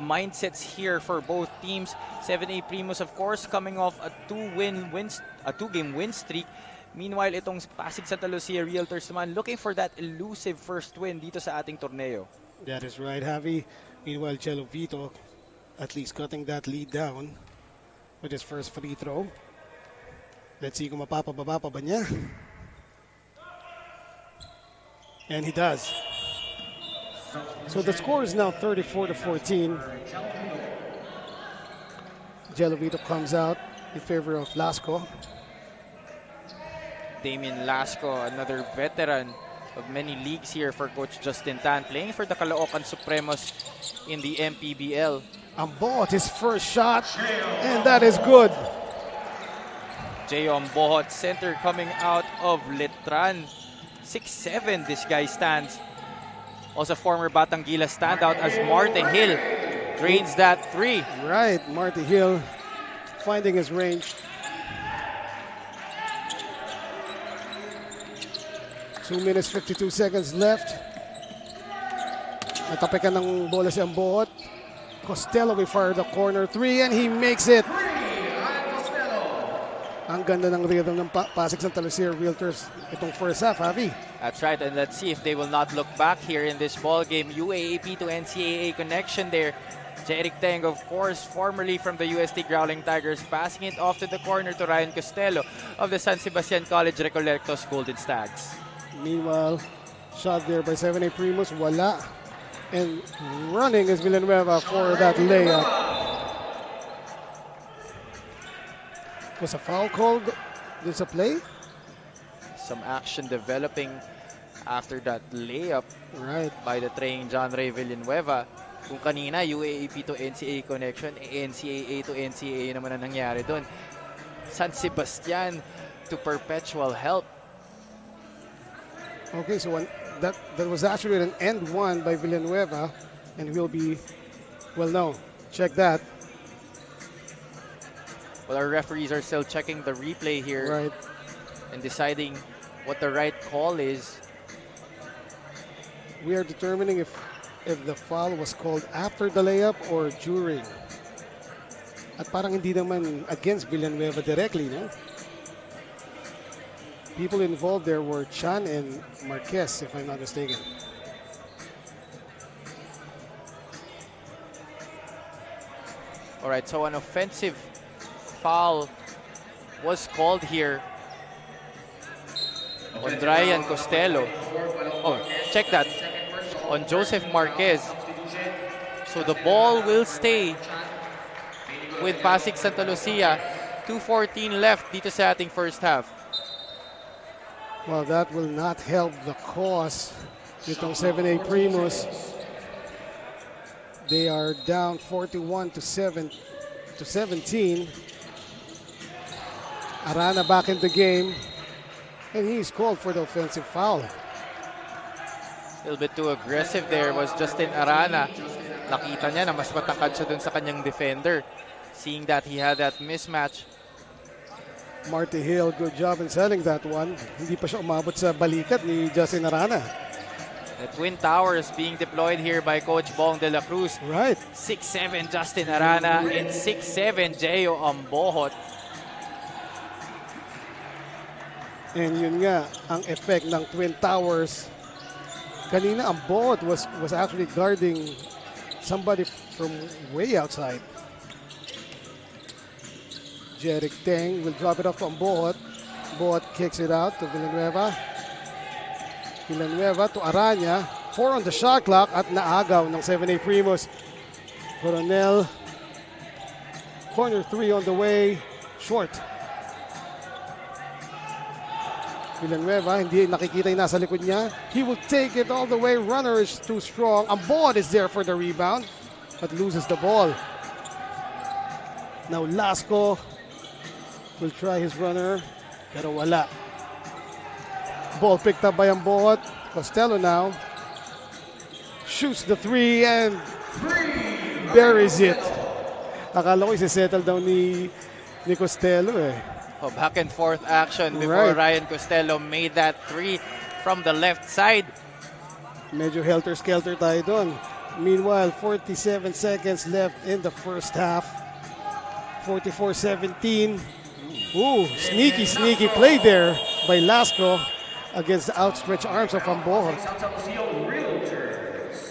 mindsets here for both teams. 7A Primus, of course, coming off a two-game win streak. Meanwhile, itong Pasig Sta Lucia Realtors naman looking for that elusive first win dito sa ating torneo. That is right, Javi. Meanwhile, Chelo Vito at least cutting that lead down with his first free throw. Let's see kung mapapababa pa ba niya. And he does. So the score is now 34-14. Chelo Vito comes out in favor of Lasco. Damien Lasco, another veteran of many leagues here for Coach Justin Tan, playing for the Caloocan Supremos in the MPBL. Ambohot, his first shot, and that is good. J.O. Ambohot, center coming out of Letran. 6'7", this guy stands. Also former Batanguila standout as Marty Hill drains that three. Right, Marty Hill finding his range. 2 minutes 52 seconds left. Natapikan ng bola si Ambohot. Costello will fire the corner 3 and he makes it. Ang ganda ng rhythm ng Pasig Sta Realtors itong first half, Javi. That's right, and let's see if they will not look back here in this ball game. UAAP to NCAA connection there. Jeric Teng, of course, formerly from the UST Growling Tigers, passing it off to the corner to Ryan Costello of the San Sebastian College Recolectos Golden Stags. Meanwhile, shot there by 7A Primus, wala. And running is Villanueva for that layup. Was a foul called? There's a play? Some action developing after that layup by the trained John Ray Villanueva. Kung kanina, UAAP to NCAA connection, NCAA to NCAA naman ang nangyari doon. San Sebastian to perpetual help. Okay, so that was actually an end one by Villanueva and will be, well, no, check that. Well, our referees are still checking the replay here and deciding what the right call is. We are determining if the foul was called after the layup or during. At parang hindi naman against Villanueva directly, no? People involved there were Chan and Marquez, if I'm not mistaken. All right, so an offensive foul was called here on Ryan Costello. Oh, check that. On Joseph Marquez. So the ball will stay with Pasig Santa Lucia. 2:14 left dito sa ating first half. Well, that will not help the cause. Itong 7A Primus. They are down 41 to 17. Arana back in the game, and he's called for the offensive foul. A little bit too aggressive there was Justin Arana. Nakita niya na mas matangkad siya dun sa kanyang defender. Seeing that he had that mismatch. Marty Hill, good job in selling that one. Hindi pa siya umabot sa balikat ni Justin Arana. The Twin Towers being deployed here by Coach Bong de la Cruz. 6'7" Justin Arana and 6'7" Jeyo Ambohot. And yun nga, ang effect ng Twin Towers. Kanina, Ambohot was actually guarding somebody from way outside. Jeric Teng will drop it off to Ambohot. Ambohot kicks it out to Villanueva. Villanueva to Arana. 4 on the shot clock at naagaw ng 7A Primus. Coronel. Corner 3 on the way. Short. Villanueva, hindi nakikita yung nasa likod niya. He will take it all the way. Runner is too strong. Ambohot is there for the rebound, but loses the ball. Now Lasco will try his runner, pero wala. Ball picked up by Ambohot. Costello now shoots the 3 and buries it. Akala ko isi-settle down ni Costello eh. Back and forth action before Ryan Costello made that 3 from the left side. Medyo helter-skelter tayo doon. Meanwhile, 47 seconds left in the first half. 44-17. Ooh, sneaky play there by Lasco against the outstretched arms of Ambohot.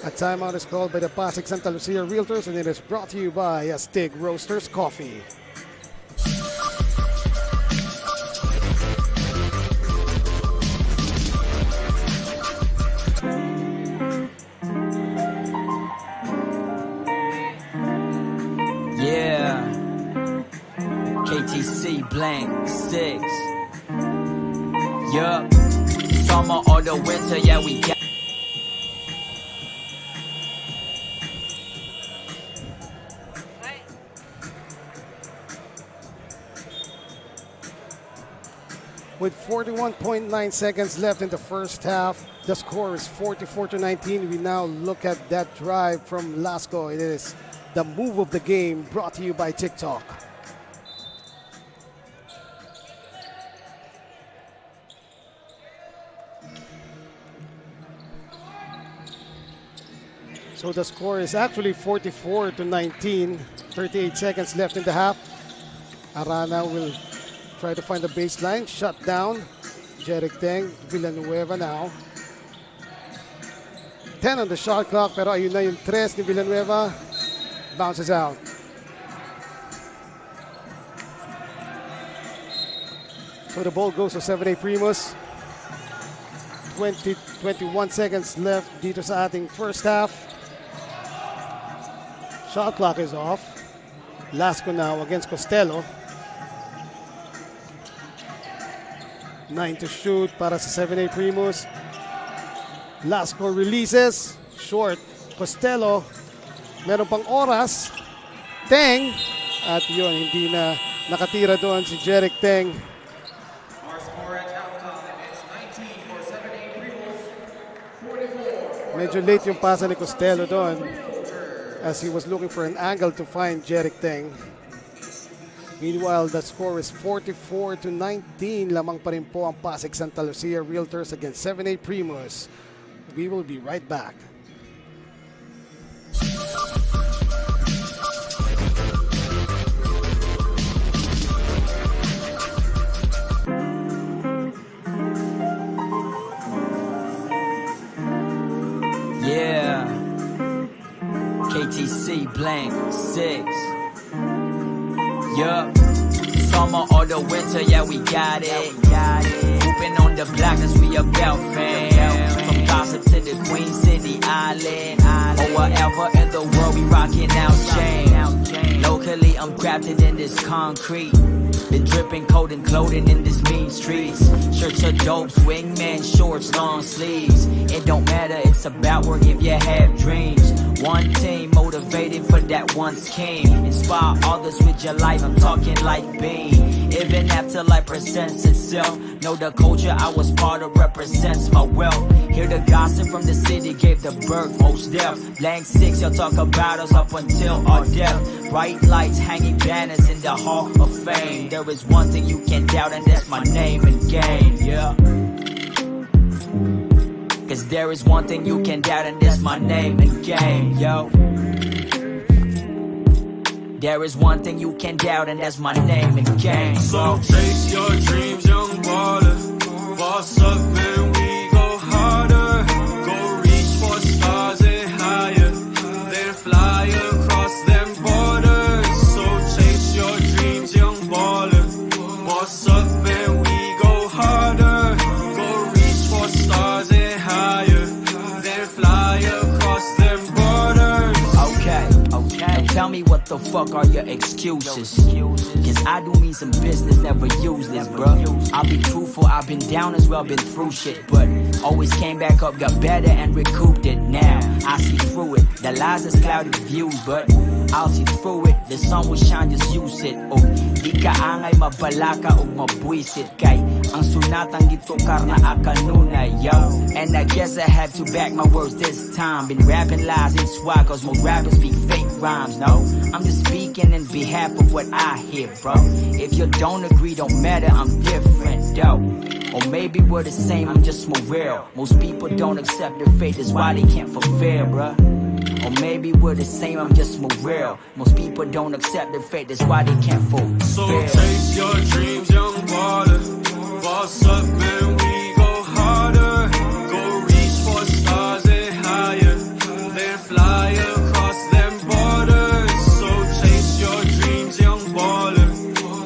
A timeout is called by the Pasig Sta Realtors, and it is brought to you by Astig Roasters Coffee. Yeah, KTC blank 6. Yup, summer or the winter, yeah we got. With 41.9 seconds left in the first half, the score is 44-19. We now look at that drive from Lasco. It is the move of the game, brought to you by TikTok. So the score is actually 44-19. 38 seconds left in the half. Arana will try to find the baseline. Shut down. Jeric Teng, Villanueva now. 10 on the shot clock, pero ayun na yung 3 ni Villanueva. Bounces out. So the ball goes to 7A Primus. 21 seconds left dito sa ating first half. Shot clock is off. Lasco now against Costello. 9 to shoot para sa 7A Primus. Lasco releases. Short. Costello. Meron pang oras. Teng. At yun, hindi na nakatira doon si Jeric Teng. Our score at halftime is 19 for 7A Primus, 44. Medyo late yung pasa ni Costello doon as he was looking for an angle to find Jeric Teng. Meanwhile, the score is 44-19. Lamang pa rin po ang Pasig Sta Lucia Realtors against 7A Primus. We will be right back. Yeah. KTC blank 6. Yup. Summer or the winter, yeah, we got it. Hooping on the block, cause we about fam. From Gossip to the Queen City Island. Or wherever in the world, we rocking out chains. Locally, I'm crafted in this concrete. Been dripping cold and clothing in this mean streets. Shirts are dope, swingman, shorts, long sleeves. It don't matter, it's about work if you have dreams. One team motivated for that one scheme. Inspire others with your life, I'm talking like Bean. Even after life presents itself, know the culture I was part of represents my wealth. Hear the gossip from the city gave the birth, most deaf. Blank 6, you'll talk about us up until our death. Bright lights hanging banners in the Hall of Fame. There is one thing you can't doubt, and that's my name and game, yeah. Cause there is one thing you can't doubt, and that's my name and game, yo. There is one thing you can't doubt, and that's my name and game. So chase your dreams, young baller. Boss up, man, we go harder. Go reach for stars and higher. Then fly across them borders. So chase your dreams, young baller. Boss up, man, we go harder. Go reach for stars and higher. Then fly across them borders. Okay. Now tell me what the fuck are your excuses? Cause I do mean some business, never useless, bruh. I'll be truthful, I've been down as well, been through shit, but always came back up, got better and recouped it. Now I see through it. The lies is clouded views, but I'll see through it. The sun will shine, just use it. Oh, di ka angay mabalaka o mabwisit kay ang sunatang gitokar na akanunay, yo. And I guess I had to back my words this time. Been rapping lies and swag, cause more rappers speak fake rhymes, no. I'm just speaking in behalf of what I hear, bro. If you don't agree, don't matter, I'm different, though. Or maybe we're the same, I'm just more real. Most people don't accept their fate, that's why they can't fulfill, bruh. Or maybe we're the same, I'm just more real. Most people don't accept their fate, that's why they can't fulfill. So chase your dreams, young baller. Boss up, man, we go harder. Go reach for stars and higher. Then fly across them borders. So chase your dreams, young baller.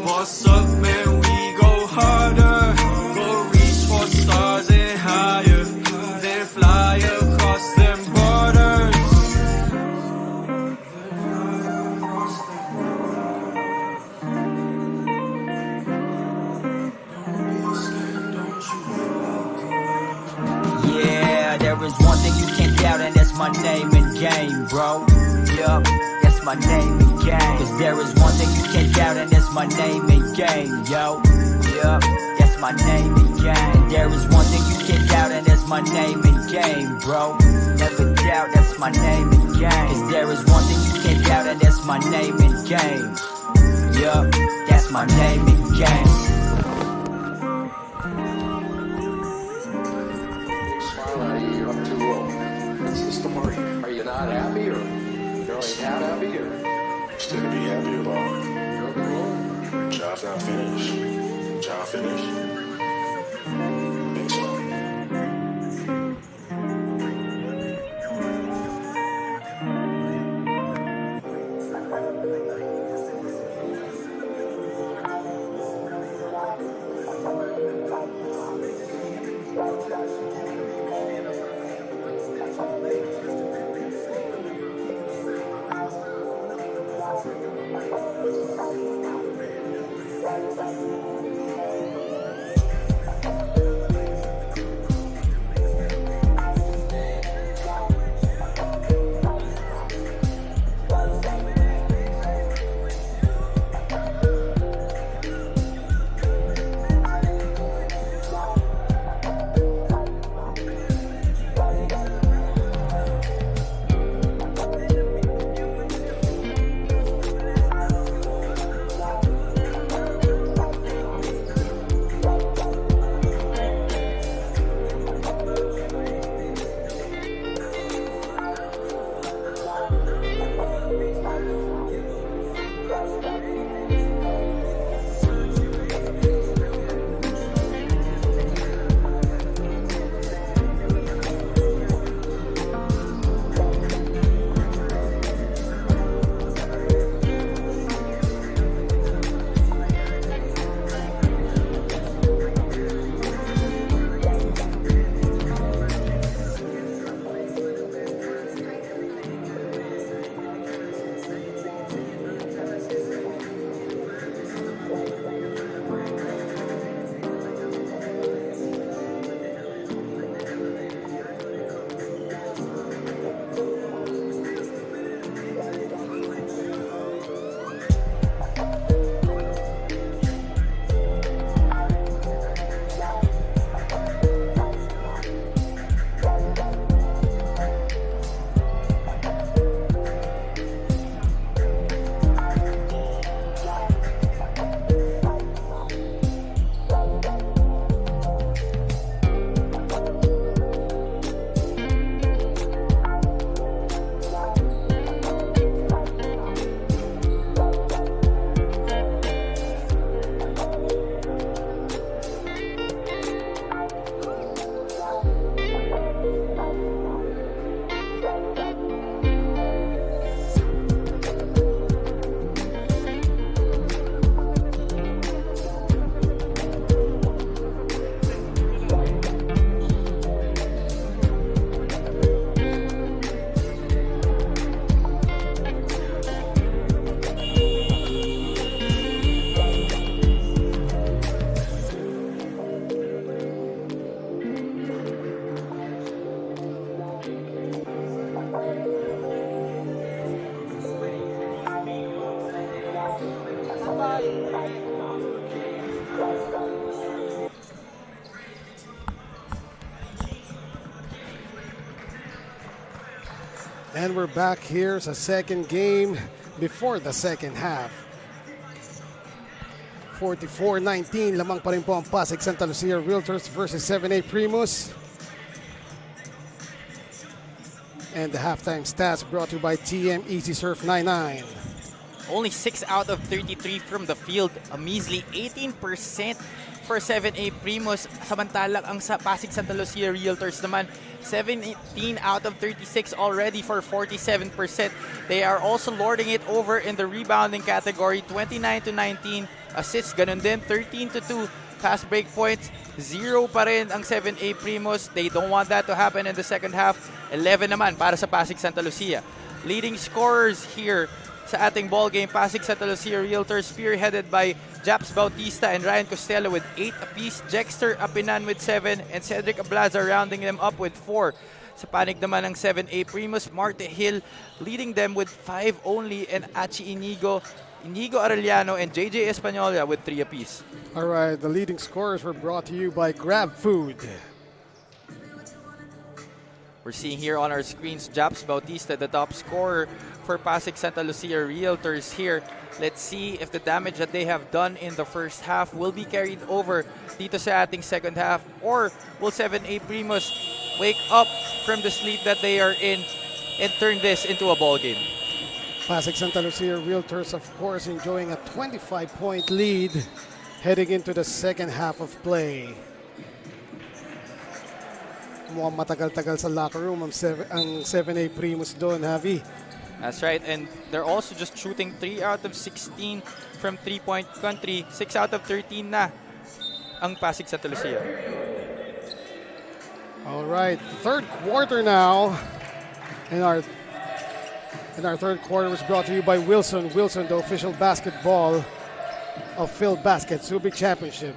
Boss up, man, we go harder. Go reach for stars and higher. Then fly across them borders. Yeah, there is one thing you can't doubt, and that's my name and game, bro. Yup, that's my name and game. Cause there is one thing you can't doubt, and that's my name and game, yo. Yup, that's my name and game. And there is one thing you can't doubt, and that's my name and game, bro. Never doubt, that's my name and game. Cause there is one thing you can't doubt, and that's my name and game. Yup, that's my name and game. Smile, are you up too low? What's the story? Are you not not happy or girl ain't happy or? Still to be happy about. Girl be wrong? Job's not finished. Job finished? I think so. And we're back here sa second game before the second half. 44-19, lamang pa rin po ang Pasig Santa Lucia Realtors versus 7A Primus. And the halftime stats brought to you by TM Easy Surf 99. Only 6 out of 33 from the field, a measly 18% for 7A Primus. Samantalang ang sa Pasig Santa Lucia Realtors naman, 17 out of 36 already for 47%. They are also lording it over in the rebounding category, 29-19. Assists, ganun din, 13-2. Fast break points, 0 pa rin ang 7A Primus. They don't want that to happen in the second half. 11 naman para sa Pasig Santa Lucia. Leading scorers here sa ating ball game, Pasig Santa Lucia Realtors spearheaded by Japs Bautista and Ryan Costello with 8 apiece, Jexter Apinan with 7, and Cedric Ablaza rounding them up with 4. Sa panig naman ng 7A Primus, Marte Hill leading them with 5 only, and Achi Inigo Arellano, and JJ Espanola with 3 apiece. All right, the leading scorers were brought to you by Grab Food. We're seeing here on our screens Japs Bautista, the top scorer for Pasig Santa Lucia Realtors here. Let's see if the damage that they have done in the first half will be carried over dito sa ating second half, or will 7A Primus wake up from the sleep that they are in and turn this into a ball game. Pasig Santa Lucia Realtors, of course, enjoying a 25-point lead heading into the second half of play. Mukhang matagal-tagal sa locker room ang 7A Primus doon, Javi. That's right, and they're also just shooting 3 out of 16 from 3-point country. 6 out of 13 na ang Pasig Santa Lucia. All right, third quarter now. And our third quarter was brought to you by Wilson. Wilson, the official basketball of Filbasket Subic Championship.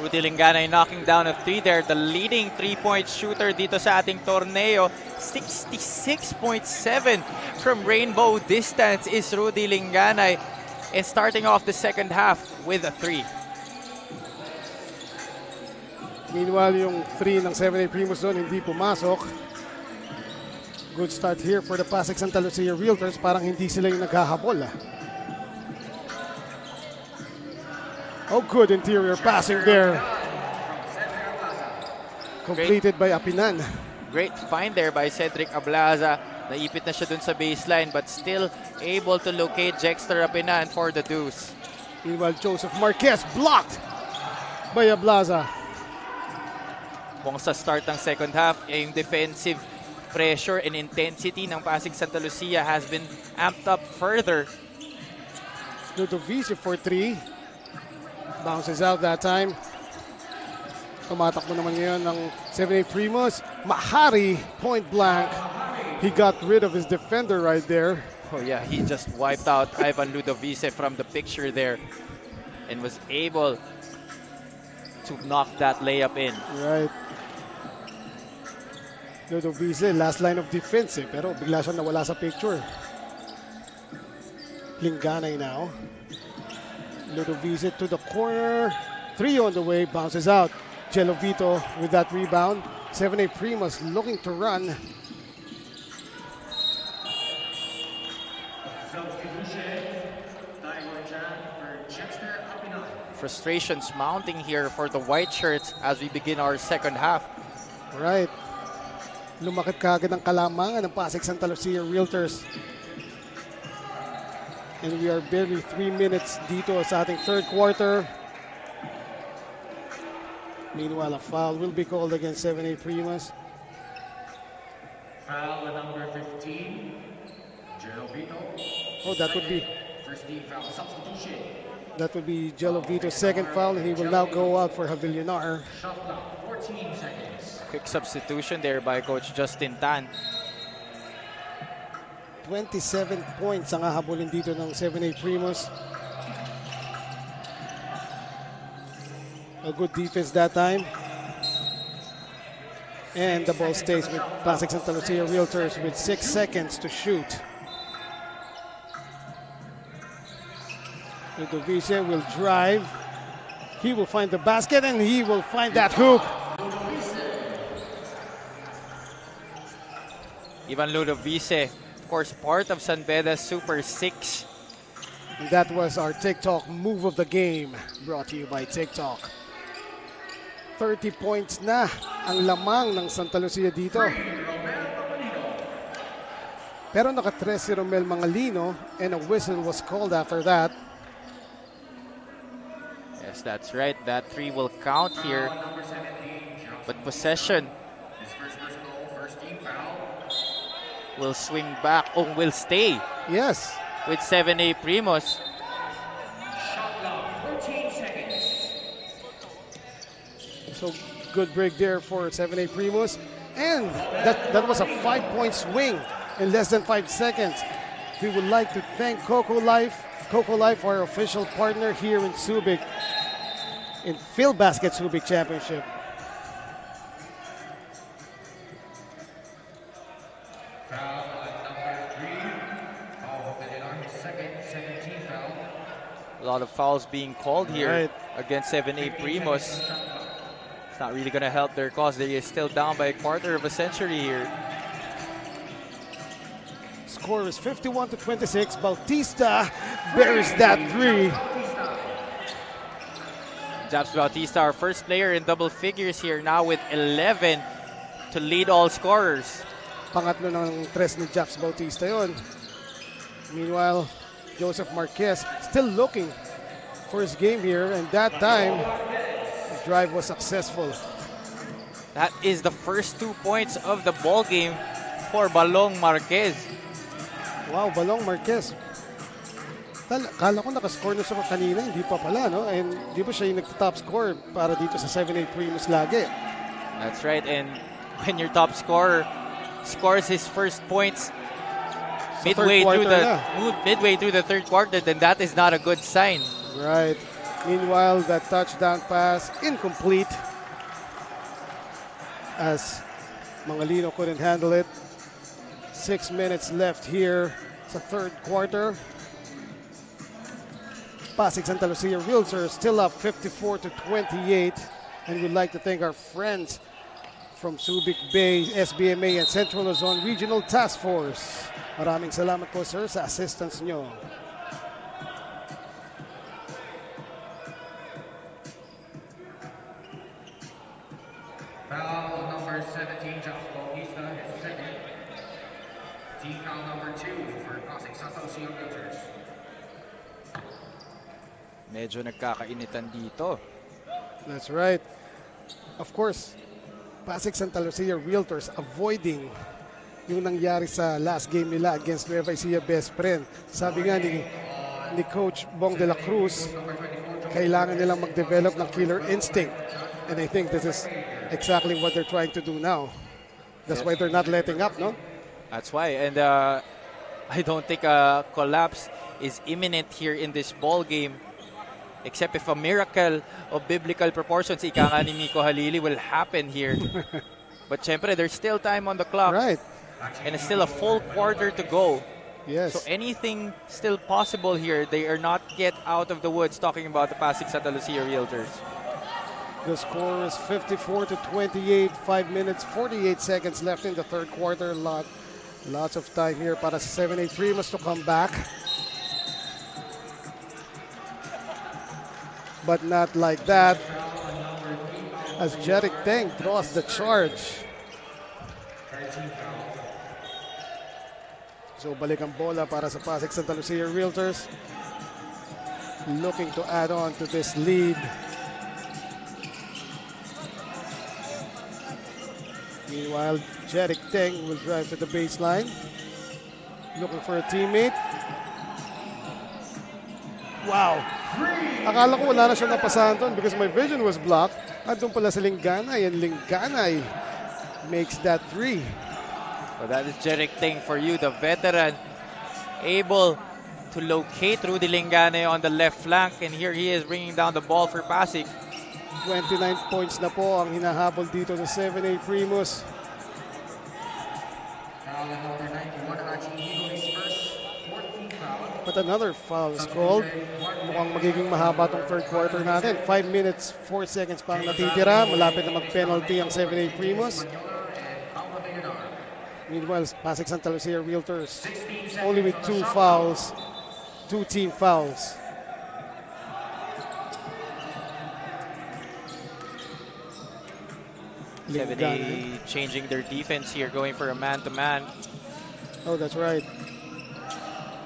Rudy Linganay knocking down a 3 there. The leading 3-point shooter dito sa ating torneo. 66.7 from rainbow distance is Rudy Linganay. And starting off the second half with a 3. Meanwhile, yung 3 ng 7A Primus doon hindi pumasok. Good start here for the Pasig Santa Lucia Realtors. Parang hindi sila yung naghahabol. Oh, good interior passing there. Completed by Apinan. Great find there by Cedric Ablaza. Naipit na siya dun sa baseline but still able to locate Jexter Apinan for the deuce. Meanwhile, Joseph Marquez blocked by Ablaza. Kung sa start ng second half, yung defensive pressure and intensity ng Pasig Santa Lucia has been amped up further. Ludovice for 3. Bounces out that time. Tumatakbo naman ngayon ng 7A Primus. Mahari, point blank. He got rid of his defender right there. Oh yeah, he just wiped out Ivan Ludovice from the picture there and was able to knock that layup in. Right. Ludovice, last line of defense pero bigla siya nawala sa picture. Linganay now. Ludovice to the corner. 3 on the way, bounces out. Gelovito with that rebound. 7A Primus looking to run. Frustrations mounting here for the white shirts as we begin our second half. Right. Lumakit kaagad ang kalamangan ng Pasig Santa Lucia Realtors. And we are barely 3 minutes dito sa ating third quarter. Meanwhile, a foul will be called against 7A Primus. Foul with number 15, Gelovito. Oh, that would be First team foul substitution. Gelovito's second foul, and he will now go out for Javillonar. Shot clock, 14 seconds. Quick substitution there by Coach Justin Tan. 27 points ang hahabulin dito ng 7A Primus. A good defense that time. And the ball stays with Pasig Santa Lucia Realtors with 6 seconds to shoot. Ludovice will drive. He will find the basket and he will find that hoop. Ivan Ludovice, of course, part of San Beda's Super 6. And that was our TikTok move of the game, brought to you by TikTok. 30 points na ang lamang ng Santa Lucia dito. Pero naka-3 si Romel Mangalino and a whistle was called after that. Yes, that's right. That 3 will count here. But possession will swing back. Oh, will stay. Yes. With 7A Primus. Shot clock, 14 seconds. So good break there for 7A Primus. And that was a 5-point swing in less than 5 seconds. We would like to thank Coco Life, our official partner here in Subic, in Filbasket Subic Championship. Foul at number 3. Oh, his second, 17th foul. A lot of fouls being called here Right. against 7A Primus. It's not really going to help their cause. They are still down by a quarter of a century here. Score is 51-26. Bautista buries that 3. Japs Bautista, our first player in double figures here, now with 11 to lead all scorers. Pangatlo ng tres ni Japs Bautista yon. Meanwhile, Joseph Marquez still looking for his game here, and that time, the drive was successful. That is the first 2 points of the ball game for Balong Marquez. Wow, Balong Marquez. Kala ko nakascore na siya kanina, hindi pa pala, no? And di ba siya yung nagta-top score para dito sa 7-8 Primus lagi? That's right, and when your top scorer scores his first points midway through the third quarter, then that is not a good sign. Right. Meanwhile, that touchdown pass incomplete as Mangalino couldn't handle it. 6 minutes left here sa third quarter. Pasig Santa Lucia Realtors still up 54-28, and we'd like to thank our friends from Subic Bay, SBMA, and Central Luzon Regional Task Force. Maraming salamat po, sir, sa assistance nyo. Foul number 17, Japs Bautista, his second. Team foul number 2 for Pasig Sta Realtors. Medyo nagkakainitan dito. That's right. Of course, Pasig Santa Lucia Realtors avoiding yung nangyari sa last game nila against Nueva Ecija Best Friend. Sabi nga ni Coach Bong de la Cruz, kailangan nilang mag-develop ng killer instinct. And I think this is exactly what they're trying to do now. That's why they're not letting up, no? That's why. And I don't think a collapse is imminent here in this ball game. Except if a miracle of biblical proportions, ika nga ni Miko Halili, will happen here. But syempre, there's still time on the clock. Right. And it's still a full quarter to go. Yes. So anything still possible here. They are not yet out of the woods talking about the Pasig Santa Lucia Realtors. The score is 54-28, 5 minutes, 48 seconds left in the third quarter. Lots of time here para sa 7-8 Primus to come back. But not like that, as Jeric Teng draws the charge. So balik ang bola para sa Pasig Santa Lucia Realtors, looking to add on to this lead. Meanwhile, Jeric Teng will drive to the baseline, looking for a teammate. Wow! Akala ko wala na siya napasahan doon because my vision was blocked. At doon pala si Linganay, and Linganay makes that 3. So that is Jeric Teng for you, the veteran, able to locate Rudy Linganay on the left flank, and here he is bringing down the ball for Pasig. 29 points na po ang hinahabol dito sa 7-8 Primus. Foul number 91, Archie Eagles first, 14 foul. But another foul is called. Mukhang magiging mahaba tong third quarter natin. 5 minutes, 4 seconds pa ang natitira. Malapit na mag-penalty ang 7-8 Primus. Meanwhile, Pasig Santa Lucia Realtors only with 2 fouls, 2 team fouls. Linganay changing their defense here, going for a man-to-man. Oh, that's right.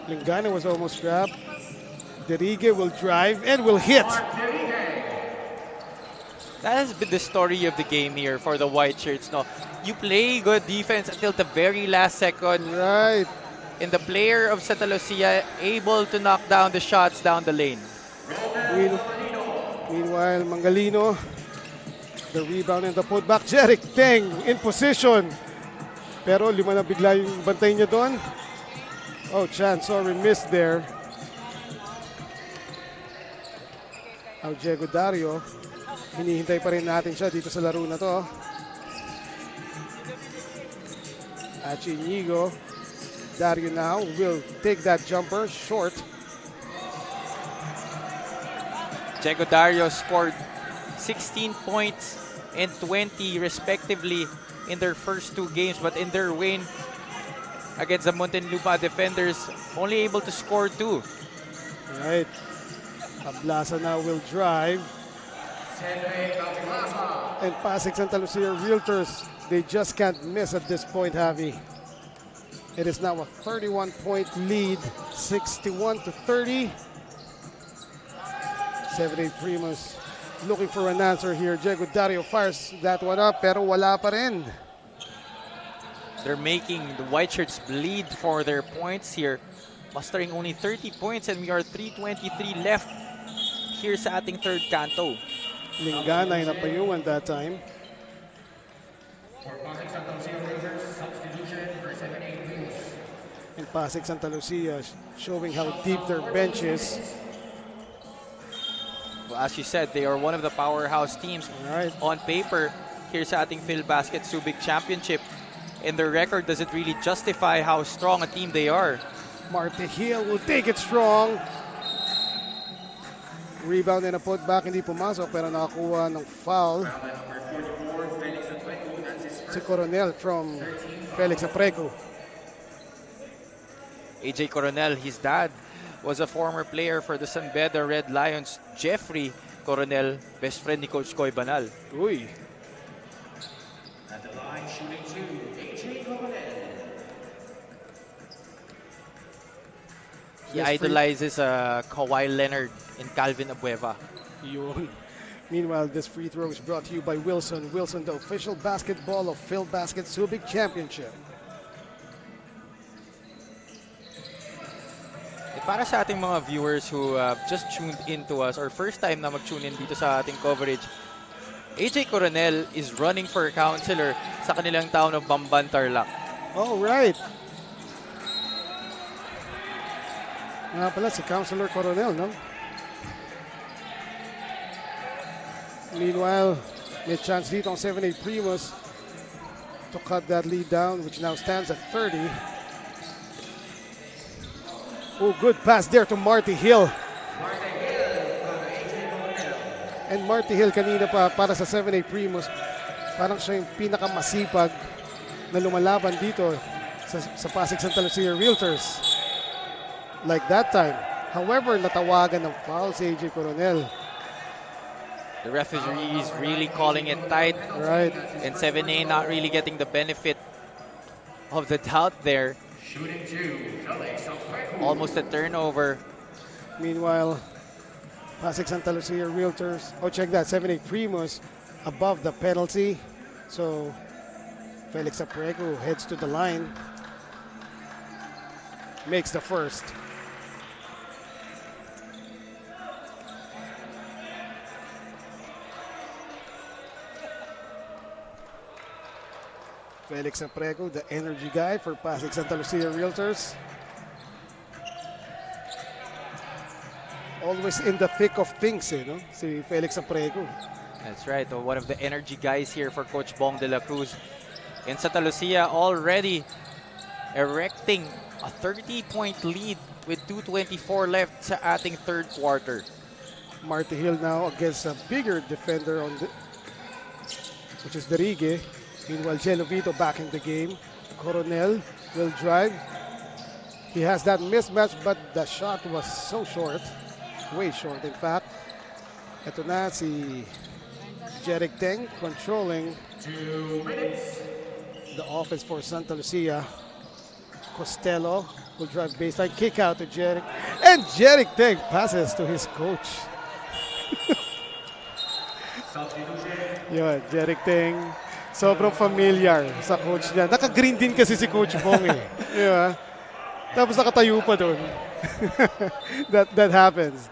Linganay was almost grabbed. Derige will drive and will hit. That has been the story of the game here for the white shirts. No, you play good defense until the very last second. Right. And the player of Santa Lucia able to knock down the shots down the lane. Meanwhile, Mangalino, the rebound and the putback. Jeric Teng in position. Pero lima na bigla yung bantay niya doon. Oh, chance, sorry, missed there. Diego Dario, hinihintay pa rin natin siya dito sa laro na to. Achi Inigo, Dario now will take that jumper short. Diego Dario scored 16 points and 20 respectively in their first 2 games, but in their win against the Muntinlupa defenders, only able to score 2. Right. Ablasa now will drive. And Pasig Santa Lucia Realtors, they just can't miss at this point, Javi. It is now a 31-point lead, 61-30. 7-8 Primus looking for an answer here. Diego Dario fires that one up, pero wala pa rin. They're making the white shirts bleed for their points here. Mustering only 30 points and we are 3:23 left here sa ating third canto. Lingana ay napayungan that time. And Pasig Santa Lucia showing how deep their bench is. Well, as you said, they are one of the powerhouse teams on paper here sa ating Filbasket Subic Championship. And their record doesn't really justify how strong a team they are. Marty Hill will take it strong. Rebound and a putback, hindi pumasok pero nakakuha ng foul. Si Coronel from Felix Apreco. AJ Coronel, his dad, was a former player for the San Beda Red Lions. Jeffrey Coronel, best friend ni Coach Koy Banal. Uy. At the line, shooting two, AJ Coronel. He idolizes Kawhi Leonard and Calvin Abueva. Yun. Meanwhile, this free throw is brought to you by Wilson. Wilson, the official basketball of Filbasket Subic Championship. Para sa ating mga viewers who just tuned in to us or first time na mag-tune in dito sa ating coverage, AJ Coronel is running for councilor sa kanilang town of Bamban, Tarlac. All right. Nga pala si Councilor Coronel, no? Meanwhile, may chance dito ang 7-8 Primus to cut that lead down, which now stands at 30. Oh, good pass there to Marty Hill. And Marty Hill kanina pa para sa 7-8 Primus, parang siya yung pinakamasipag na lumalaban dito sa Pasig Santa Lucia Realtors. Like that time. However, natawagan ng foul si AJ Coronel. The referee is really calling it tight. Right. And 7A not really getting the benefit of the doubt there. Shooting two, Almost a turnover. Meanwhile, Pasig Santa Lucia Realtors. Oh, check that. 7-8 Primus above the penalty. So, Felix Apreco heads to the line. Makes the first. Felix Apreco, the energy guy for Pasig Santa Lucia Realtors. Always in the thick of things, no? Si Felix Apreco. That's right. One of the energy guys here for Coach Bong de la Cruz. And Santa Lucia already erecting a 30-point lead with 2:24 left sa ating third quarter. Marty Hill now against a bigger defender on the, which is Derigue. Meanwhile, Genovito back in the game. Coronel will drive. He has that mismatch, but the shot was so short. Way short, in fact. Ito na si Jeric Teng controlling 2 minutes. the offense for Santa Lucia. Costello will drive baseline, kick out to Jeric. And Jeric Teng passes to his coach. Yun, Jeric Teng. Sobrang familiar sa coach niya. Naka-green din kasi si Coach Bong eh. Diba? Tapos nakatayo pa doon. that happens.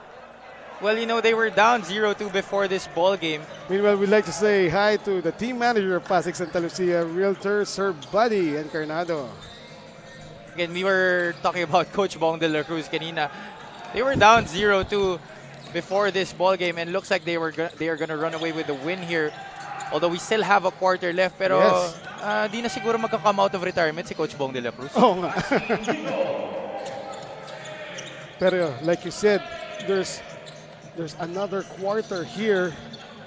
Well, you know, they were down 0-2 before this ball game. Meanwhile, we'd like to say hi to the team manager of Pasig Santa Lucia Realtors, Sir Buddy Encarnado. Again, we were talking about Coach Bong de la Cruz kanina. They were down 0-2 before this ball game and looks like they are going to run away with the win here. Although we still have a quarter left, pero yes. Di na siguro magka-come out of retirement si Coach Bong de la Cruz. Oo nga. Pero like you said, there's another quarter here.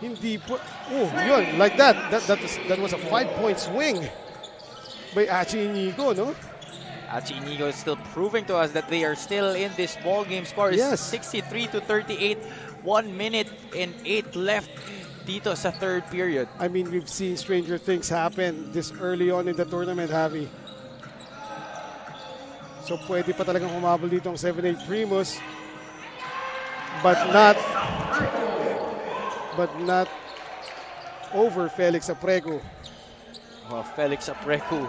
Hindi po, oh, yun, like that. That was a 5-point swing by Achi Inigo, no? Achi Inigo is still proving to us that they are still in this ball game. Score is Yes. 63-38. 1 minute and 8 left dito sa third period. I mean, we've seen stranger things happen this early on in the tournament, Javi. So pwede pa talagang humabol dito ang 7-8 Primus. But not over Felix Apreco. Oh, Felix Apreco.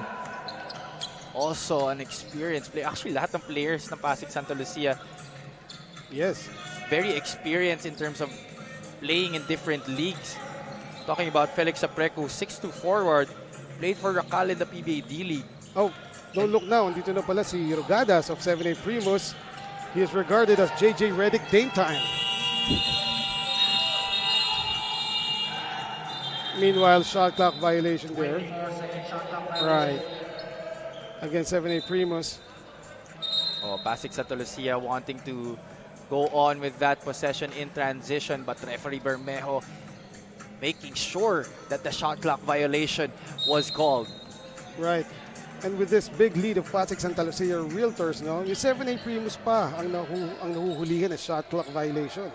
Also an experienced player. Actually, lahat ng players ng Pasig Santa Lucia. Yes. Very experienced in terms of playing in different leagues. Talking about Felix Apreco, 6'2" forward. Played for Racal in the PBA D-League. Oh, don't look now. Dito na pala si Rogadas of 7-8 Primus. He is regarded as JJ Redick Dame Time. Meanwhile, shot clock violation there. Right. Against 7-8 Primus. Oh, Pasig Santa Lucia wanting to go on with that possession in transition, but referee Bermejo making sure that the shot clock violation was called. Right. And with this big lead of Pasig Santa Lucia Realtors, no, yung 7-8 Primus pa ang nahuhulihan na shot clock violation.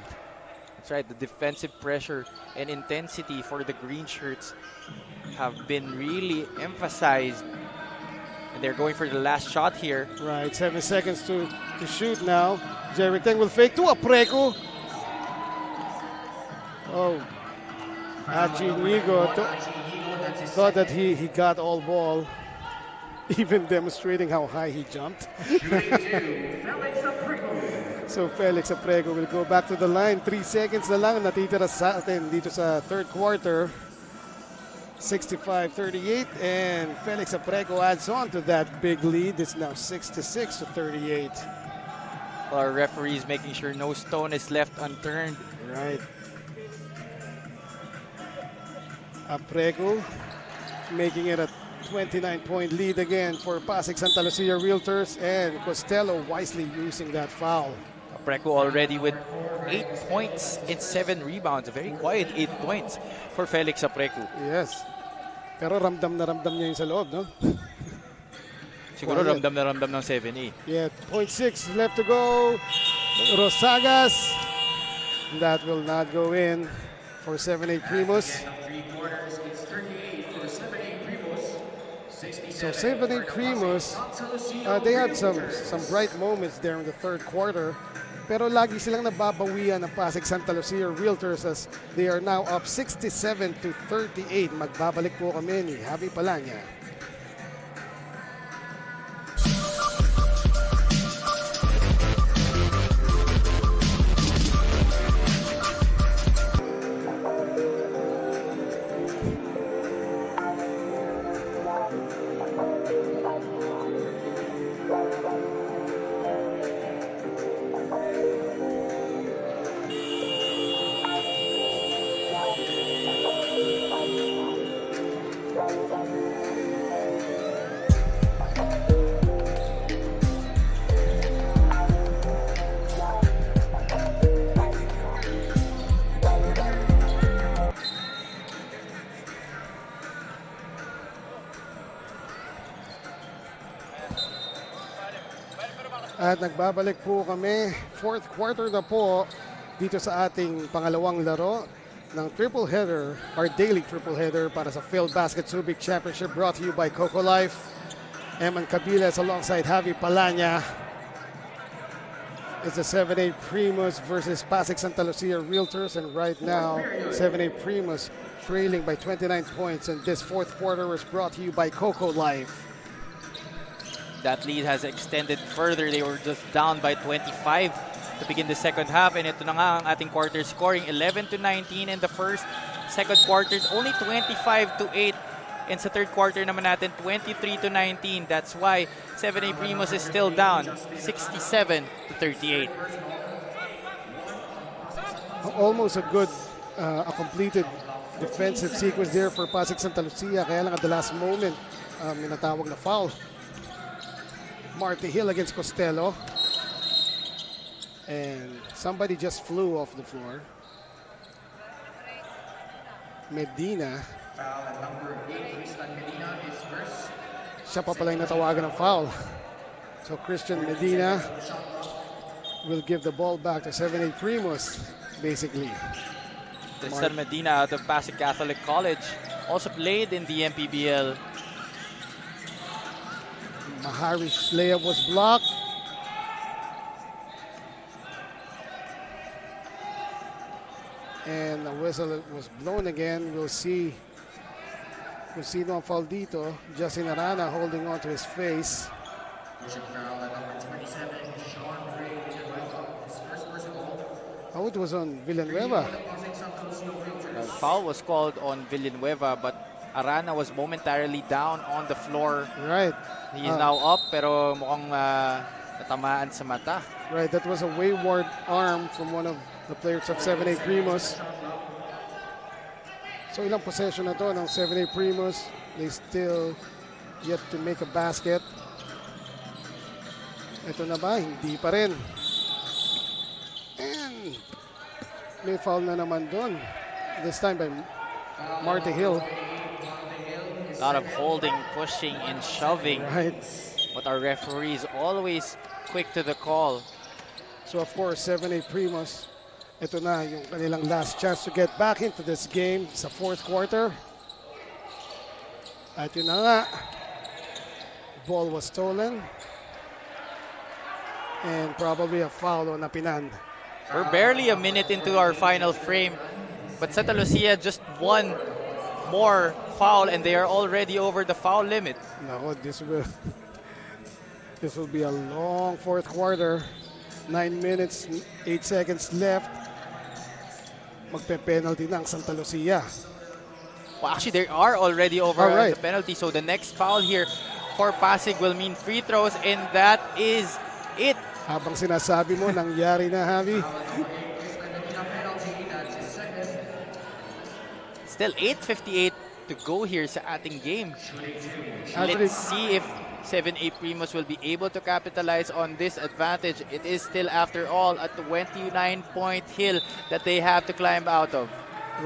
That's right. The defensive pressure and intensity for the green shirts have been really emphasized. And they're going for the last shot here. Right. 7 seconds to shoot now. Jerry Teng will fake to Apreco. Oh. Hachi Inigo thought that he got all ball. Even demonstrating how high he jumped. So Felix Apreco will go back to the line. 3 seconds na lang natitira sa atin dito sa third quarter. 65-38, and Felix Apreco adds on to that big lead. It's now 66-38. Our referees making sure no stone is left unturned. Right. Apreco making it a 29-point lead again for Pasig Santa Lucia Realtors, and Costello wisely using that foul. Apreco already with 8 points and 7 rebounds. A very quiet 8 points for Felix Apreco. Yes. Pero ramdam na ramdam niya yung sa loob, no? Siguro ramdam na ramdam ng 7A. Yeah, 0.6 left to go. Rosagas. That will not go in for 7-8 Primus. So 7-8 Primus, they had some bright moments there in the third quarter. Pero lagi silang nababawian ng Pasig Santa Lucia Realtors as they are now up 67-38. Magbabalik po kami ni Javi Palanya. At nagbabalik po kami, fourth quarter na po dito sa ating pangalawang laro ng triple header, our daily triple header para sa Filbasket Subic Championship, brought to you by Coco Life. Eman Cabiles alongside Javi Palanya. It's a 7-8 Primus versus Pasig Santa Lucia Realtors, and right now 7-8 Primus trailing by 29 points, and this fourth quarter was brought to you by Coco Life. That lead has extended further. They were just down by 25 to begin the second half. And ito na nga ang ating quarter scoring. 11-19 in the first. Second quarter, only 25-8. And sa third quarter naman natin, 23-19. That's why 7-8 Primus is still down, 67-38. Almost a good, a completed defensive sequence there for Pasig Santa Lucia. Kaya lang at the last moment, minatawag na foul. Marty Hill against Costello. And somebody just flew off the floor. Medina. Siya pa pala yung natawagan ng foul. So Christian Medina will give the ball back to 7-8 Primus, basically. Tristan Medina out of Pasig Catholic College. Also played in the MPBL. Mahari's layup was blocked. And the whistle was blown again. We'll see no foul dito. Justin Arana holding on to his face. Oh, it was on Villanueva. Foul was called on Villanueva, but Arana was momentarily down on the floor. Right. He is now up, pero mukhang natamaan sa mata. Right, that was a wayward arm from one of the players of 7A Primus. So ilang possession na to ng 7A Primus. They still yet to make a basket. Ito na ba? Hindi pa rin. And may foul na naman doon. This time by Marty Hill. A lot of holding, pushing, and shoving. Right. But our referee is always quick to the call. So of course, 7A Primus, ito na yung kanilang last chance to get back into this game sa fourth quarter. At yun na nga, ball was stolen. And probably a foul on Apinan. We're barely a minute into our final frame, but Santa Lucia just one more foul and they are already over the foul limit. No, this will be a long fourth quarter. 9 minutes, 8 seconds left. Magpe-penalty ng Santa Lucia. Well, actually, they are already over the penalty. So the next foul here for Pasig will mean free throws, and that is it. Habang sinasabi mo, nangyari na, Javi. Still 8:58 to go here sa ating game. Actually, let's see if 7A Primus will be able to capitalize on this advantage. It is still, after all, a 29-point hill that they have to climb out of.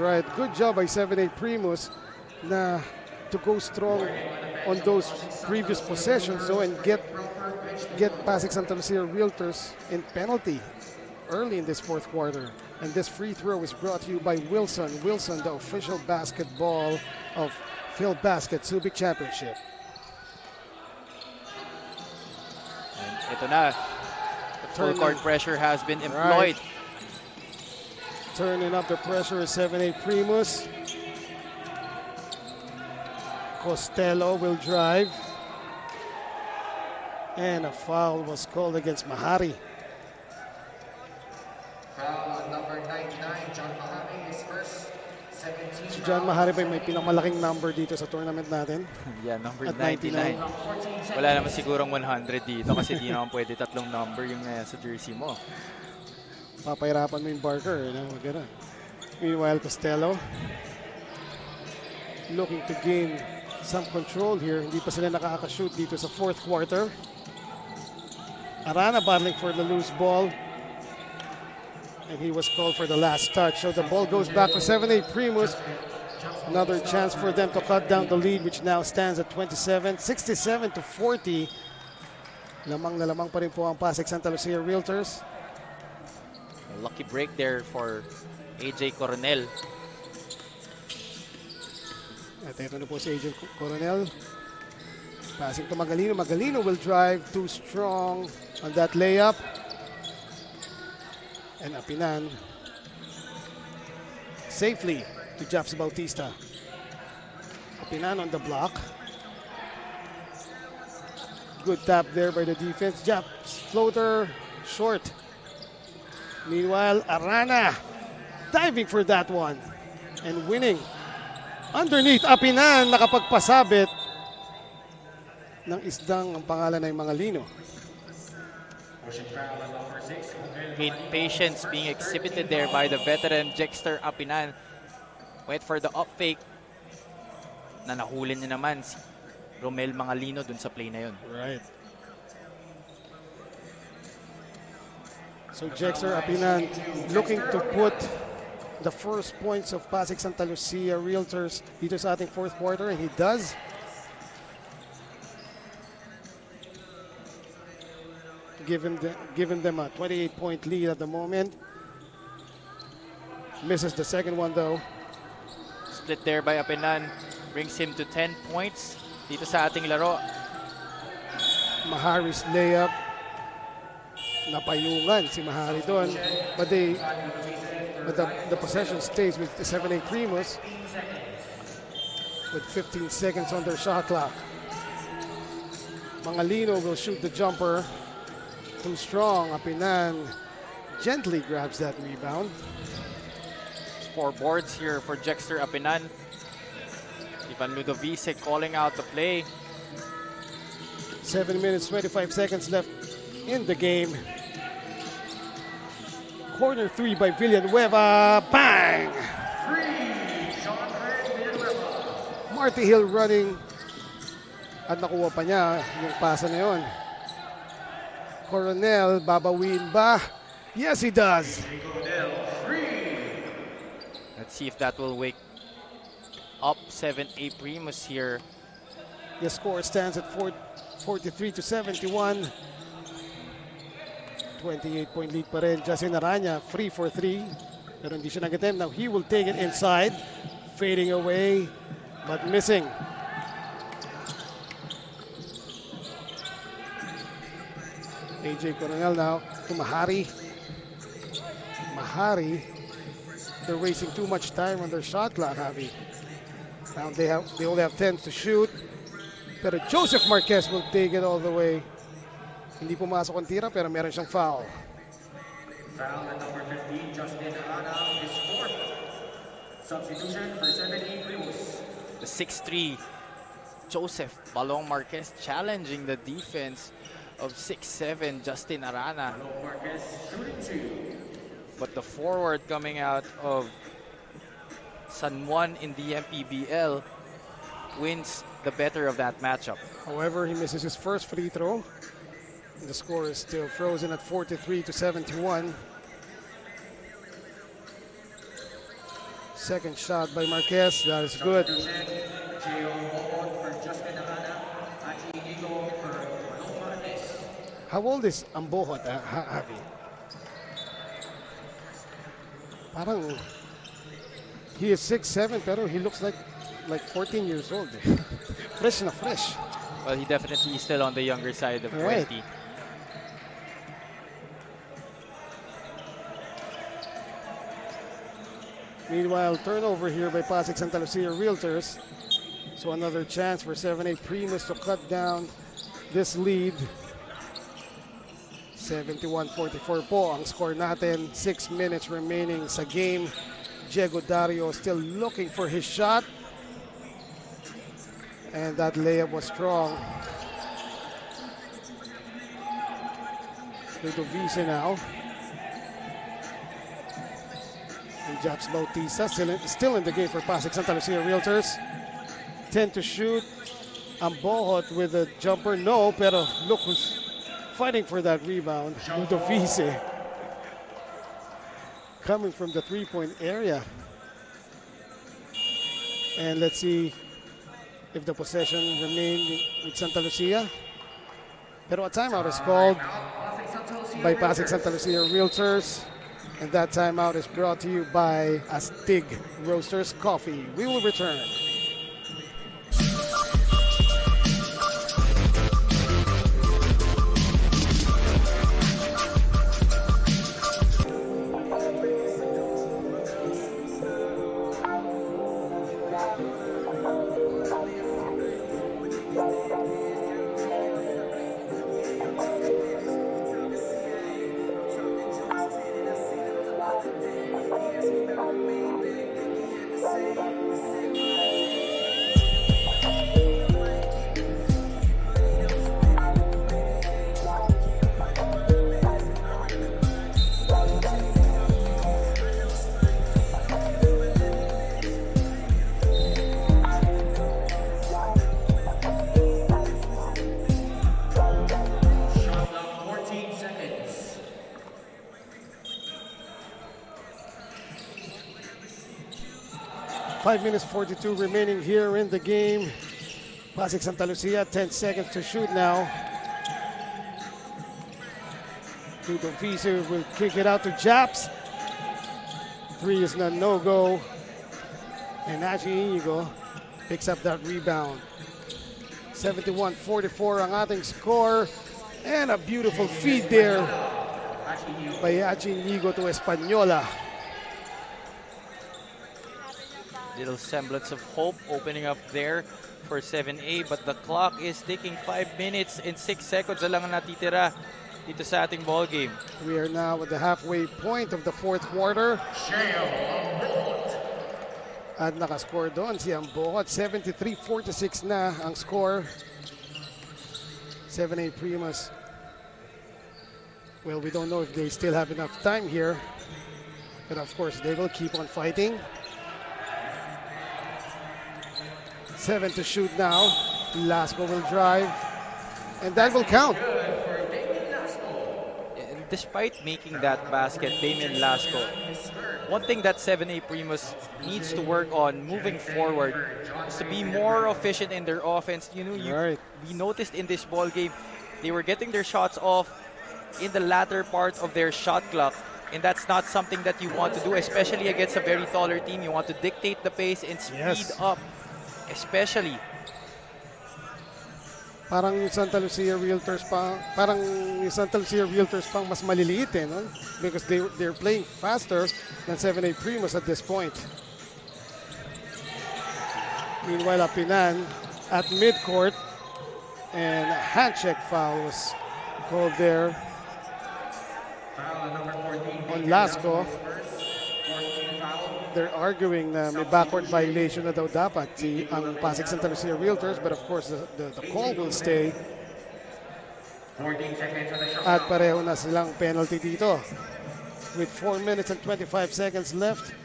Right. Good job by 7A Primus na to go strong on those previous possessions and get Pasig Santa Lucia Realtors in penalty early in this fourth quarter. And this free throw is brought to you by Wilson. Wilson, the official basketball of Filbasket Subic Championship. And ito na. The full court pressure has been employed. Right. Turning up the pressure is 7A Primus. Costello will drive. And a foul was called against Mahari. Foul number 99, John Mahari, his first 17. Si John Mahari pa may pinamalaking number dito sa tournament natin. Yeah, number At 99. Wala naman sigurong 100 dito kasi di naman pwede tatlong number yung sa jersey mo. Papahirapan mo yung Barker. Ganun. Meanwhile, Costello looking to gain some control here. Hindi pa sila nakaka-shoot dito sa fourth quarter. Arana battling for the loose ball. And he was called for the last touch. So the ball goes back for 7A Primus. Another chance for them to cut down the lead, which now stands at 27, 67 to 40. Lamang na lamang pa rin po ang Pasig Santa Lucia Realtors. A lucky break there for AJ Coronel. At ito na po si AJ Coronel. Passing to Magalino. Magalino will drive too strong on that layup. And Apinan safely to Japs Bautista. Apinan on the block. Good tap there by the defense. Japs floater short. Meanwhile, Arana diving for that one and winning. Underneath, Apinan nakapagpasabit ng isdang ang pangalan ay Magalino. Great patience being exhibited there by the veteran Jexter Apinan. Went for the up fake na nahulin niya naman si Romel Magalino dun sa play na yun. Right. So Jexter Apinan looking to put the first points of Pasig Santa Lucia Realtors dito sa ating fourth quarter, and he does. Giving them a 28-point lead at the moment. Misses the second one though. Split there by Apinan. Brings him to 10 points dito sa ating laro. Mahari's layup. Napayungan si Mahari doon. But the possession stays with the 7A Primus with 15 seconds on their shot clock. Mangalino will shoot the jumper. Too strong. Apinan gently grabs that rebound. 4 boards here for Jexter Apinan. Ivan Ludovice calling out the play. 7 minutes, 25 seconds left in the game. Corner 3 by Villanueva. Bang! Marty Hill running. At nakuha pa niya yung pasa na yun. Coronel, babawiin ba? Yes, he does. Let's see if that will wake up 7A Primus here. The score stands at 43-71. 28-point lead pa rin. Justin Arana, free for 3. Pero hindi siya nag-attempt. Now he will take it inside. Fading away, but missing. AJ Coronel now to Mahari. Mahari, they're wasting too much time on their shot clock, Javi. Now they only have 10 to shoot. Pero Joseph Marquez will take it all the way. Hindi pumasok ang tira pero meron siyang foul. Foul at number 15, Justin Arana, his 4th. Substitution for 7A Primus. The 6'3", Joseph Balong Marquez challenging the defense of 6'7", Justin Arana. Balong Marquez shooting 2. But the forward coming out of San Juan in the MPBL wins the better of that matchup. However, he misses his first free throw. The score is still frozen at 43-71. Second shot by Marquez. That is good. How old is Ambohot, Javi? Parang he is 6'7", pero he looks like 14 years old. Fresh na fresh. Well, he definitely is still on the younger side of 20. Right. Meanwhile, turnover here by Pasig Santa Lucia Realtors. So another chance for 7A Primus to cut down this lead. 71-44 po ang score natin. 6 minutes remaining sa game. Diego Dario still looking for his shot. And that layup was strong. Ludovice now. And Japs Bautista still in the game for Pasig Santa Lucia Realtors. 10 to shoot. Ambohot with a jumper. No, pero look who's fighting for that rebound. Ludovice. Coming from the three-point area. And let's see if the possession remained with Santa Lucia. Pero a timeout is called by Pasig Santa Lucia Realtors. And that timeout is brought to you by Astig Roasters Coffee. We will return. Five minutes 42 remaining here in the game. Pasig Santa Lucia, 10 seconds to shoot now. Ludovice will kick it out to Japs. three is a no-go. And Achi Inigo picks up that rebound. 71-44 ang ating score. And a beautiful feed there by Achi Inigo to Española. Little semblance of hope opening up there for 7A, but the clock is ticking. 5 minutes and 6 seconds na lang ang natitira dito sa ating ball game. We are now at the halfway point of the fourth quarter. At nakascore doon si Ambocot. 73-46 na ang score. 7A Primus. Well, we don't know if they still have enough time here. But of course, they will keep on fighting. 7 to shoot now. Lasco will drive. And that will count. And despite making that basket, Damien Lasco, one thing that 7A Primus needs to work on moving forward is to be more efficient in their offense. You know, we noticed in this ball game, they were getting their shots off in the latter part of their shot clock. And that's not something that you want to do, especially against a very taller team. You want to dictate the pace and speed up, especially. Parang yung Santa Lucia Realtors pang mas maliliit eh, no? Because they're playing faster than 7A Primus at this point. Meanwhile, Apinan at midcourt, and a hand check foul was called there on Lasco. They're arguing na may backcourt violation na daw dapat ang Pasig Santa Lucia Realtors, but of course the call will stay. At pareho na silang penalty dito. With 4 minutes and 25 seconds left,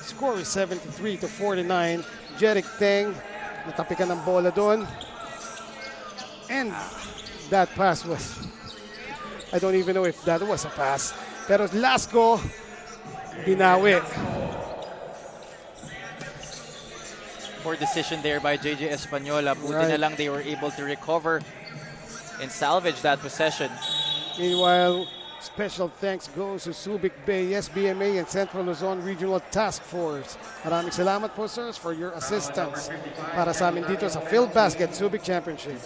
score is 73-49. Jeric Teng, natapikan ng bola doon. And that pass was, I don't even know if that was a pass. Pero Lasco, binawi. Poor decision there by JJ Española. Buti na lang they were able to recover and salvage that possession. Meanwhile, special thanks goes to Subic Bay, SBMA, and Central Luzon Regional Task Force. Maraming salamat po, sirs, for your assistance para sa amin dito sa Filbasket Subic Championship.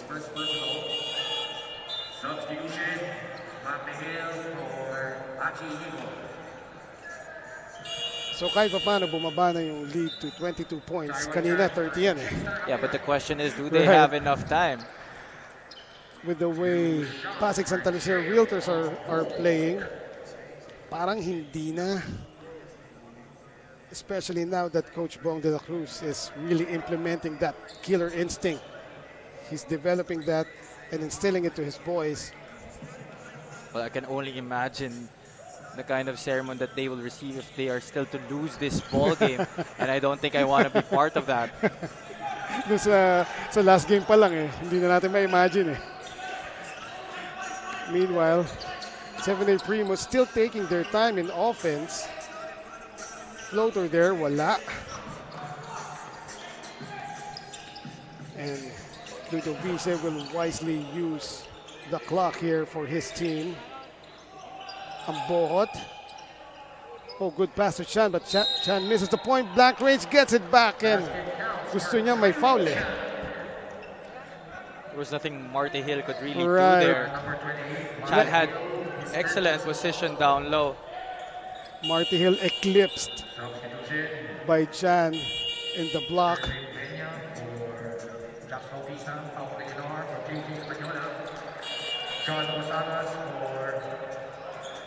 So kahit pa paano bumaba na yung lead to 22 points. Kanina 30 yan eh. Yeah, but the question is, do they have enough time? With the way Pasig Santa Lucia Realtors are playing, parang hindi na. Especially now that Coach Bong de la Cruz is really implementing that killer instinct. He's developing that and instilling it to his boys. Well, I can only imagine the kind of sermon that they will receive if they are still to lose this ball game. And I don't think I want to be part of that. Sa last game pa lang eh. Hindi na natin ma-imagine eh. Meanwhile, 7A Primus still taking their time in offense. Floater there, wala. And Ludo Vice will wisely use the clock here for his team. Ambocot. Oh, good pass to Chan, but Chan misses the point blank range, gets it back, and gusto niya may foul eh. There was nothing Marty Hill could really do there. Chan had excellent position down low. Marty Hill eclipsed by Chan in the block.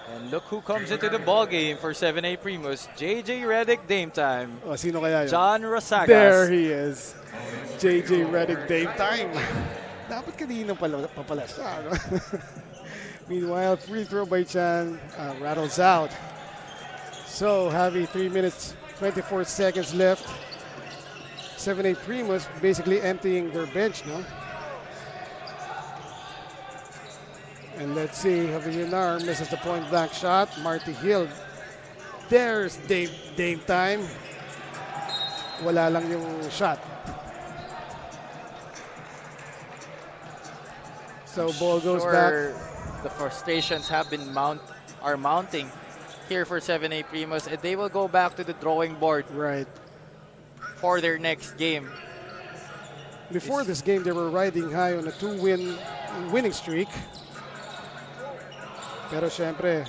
And look who comes into the ball game for 7A Primus. JJ Redick, Dame Time. Oh, sino kaya yun? John Rosagas. There he is. JJ Redick, Dame Time. Dapat kanina papala siya. No? Meanwhile, free throw by Chan rattles out. So, having 3 minutes, 24 seconds left. 7A Primus basically emptying their bench, no? And let's see, Javier misses the point blank shot. Marty Hill. There's Dame Time. Wala lang yung shot. So ball goes back. The frustrations have been mounting here for 7A Primus, and they will go back to the drawing board Right. for their next game. Before this game, they were riding high on a winning streak. Pero syempre,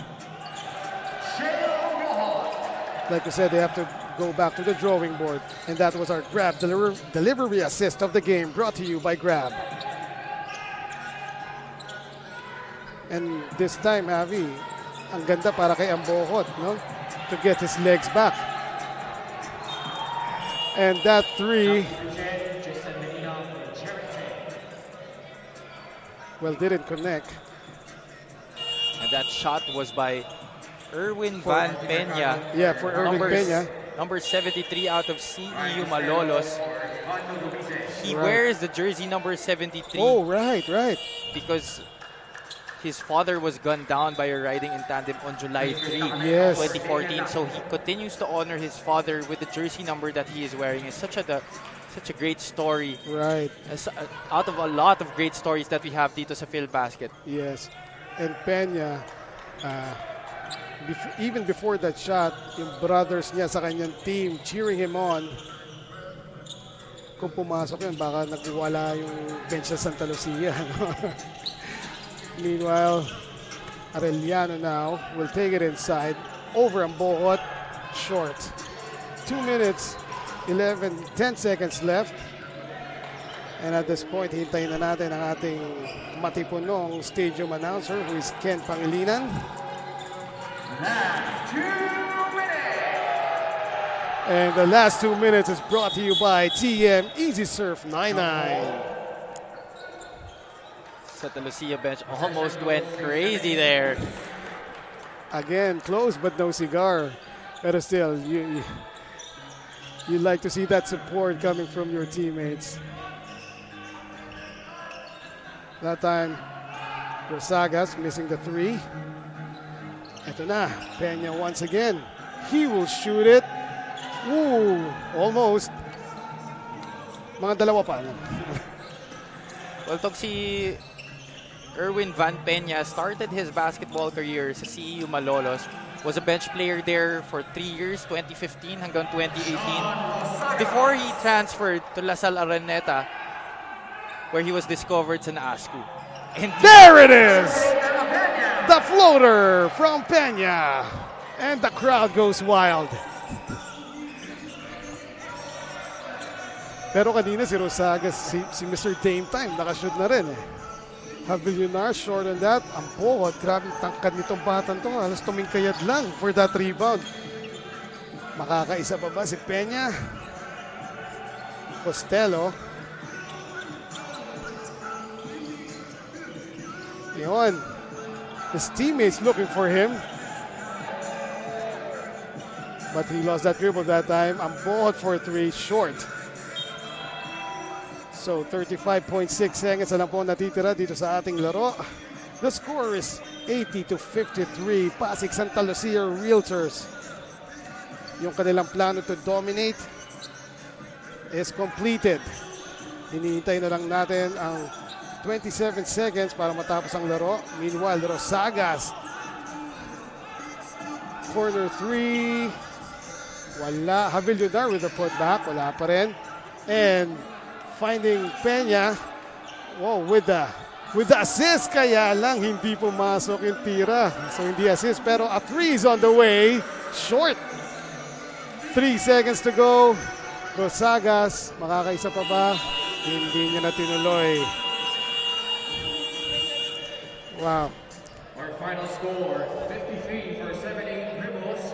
like I said, they have to go back to the drawing board. And that was our Grab delivery assist of the game, brought to you by Grab. And this time, Javi, ang ganda para kay Ambokot, no? To get his legs back. And that three, well, didn't connect. And that shot was by Erwin Van Peña. Yeah, for Erwin Peña. Number 73 out of CEU Malolos. He wears the jersey number 73. Oh, right. Because his father was gunned down by a riding in tandem on July 3, Yes. 2014. So he continues to honor his father with the jersey number that he is wearing. It's such a great story. Right. Out of a lot of great stories that we have dito sa Filbasket. Yes. And Peña, even before that shot, yung brothers niya sa kanyang team cheering him on. Kung pumasok yun, baka nagwala yung bench sa Santa Lucia. No? Meanwhile, Arellano now will take it inside. Over ang Bohot. Short. 2 minutes, 10 seconds left. And at this point, hintayin na natin ang ating matipunong stadium announcer, who is Ken Pangilinan. And the last 2 minutes is brought to you by TM Easy Surf 99. Santa Lucia bench almost went crazy there. Again, close but no cigar. But still, you like to see that support coming from your teammates. That time, Rosagas missing the three. Ito na, Peña once again. He will shoot it. Ooh, almost. Mga dalawa pa. Well, tong si Erwin Van Peña started his basketball career sa CEU Malolos. Was a bench player there for 3 years, 2015 hanggang 2018. Before he transferred to La Salle Araneta, where he was discovered sa Naascu. And there it is! The floater from Peña. And the crowd goes wild. Pero kanina si Rosagas, si Mr. Dame Time, nakashoot na rin eh. Havillonar, short on that. Ang Bohot, grabe tangkad nitong batan to. Halos tumingkayad lang for that rebound. Makakaisa pa ba si Peña? Costello. Yun. His teammates looking for him. But he lost that dribble that time. Ang Bohot for three, short. So 35.6 seconds na lang po natitira dito sa ating laro. The score is 80-53. Pasig Santa Lucia Realtors. Yung kanilang plano to dominate is completed. Hinihintay na lang natin ang 27 seconds para matapos ang laro. Meanwhile, Rosagas. Corner 3. Wala. Havillonar with the putback. Wala pa rin. And finding Peña, wow, with the assist, kaya lang hindi pumasok yung tira. So hindi assist, pero a three is on the way. Short. 3 seconds to go. Rosagas, makakaisa pa ba? Hindi niya na tinuloy. Wow. Our final score, 53 for 7A Primus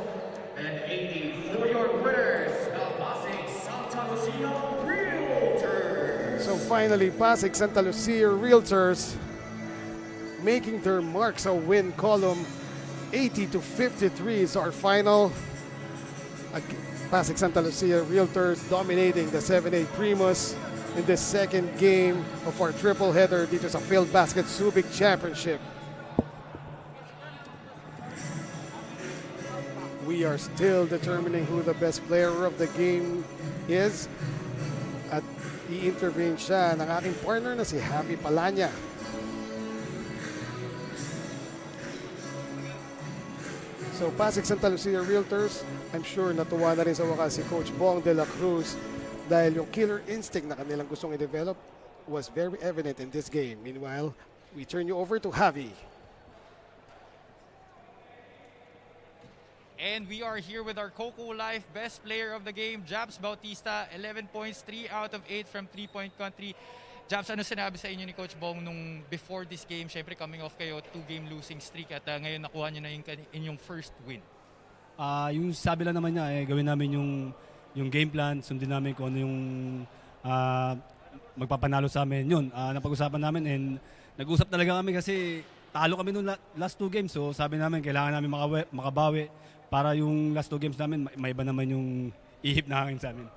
and 80 for your winners, the Pasig Santa Lucia Realtors. So finally, Pasig Santa Lucia Realtors making their marks a win column. 80-53 is our final. Pasig Santa Lucia Realtors dominating the 7A Primus in the second game of our triple header dito sa Filbasket Subic Championship. We are still determining who the best player of the game is. At i-intervene siya ng aking partner na si Javi Palanya. So Pasig Santa Lucia Realtors, I'm sure natuwa na rin sa wakas si Coach Bong de la Cruz dahil yung killer instinct na kanilang gustong i-develop was very evident in this game. Meanwhile, we turn you over to Javi. And we are here with our Coco Life best player of the game, Jabs Bautista, 11 points, 3 out of 8 from 3-point country. Jabs, ano sinabi sa inyo ni Coach Bong nung before this game? Siyempre coming off kayo, 2-game losing streak at ngayon nakuha nyo na yung first win. Yung sabi lang naman niya, gawin namin yung game plan, sundin namin kung ano yung magpapanalo sa amin. Yun, napag-usapan namin and nag-usap talaga kami kasi talo kami nung last 2 games. So sabi namin, kailangan namin makabawi para yung last 2 games namin, may iba naman yung ihip na hangin sa amin.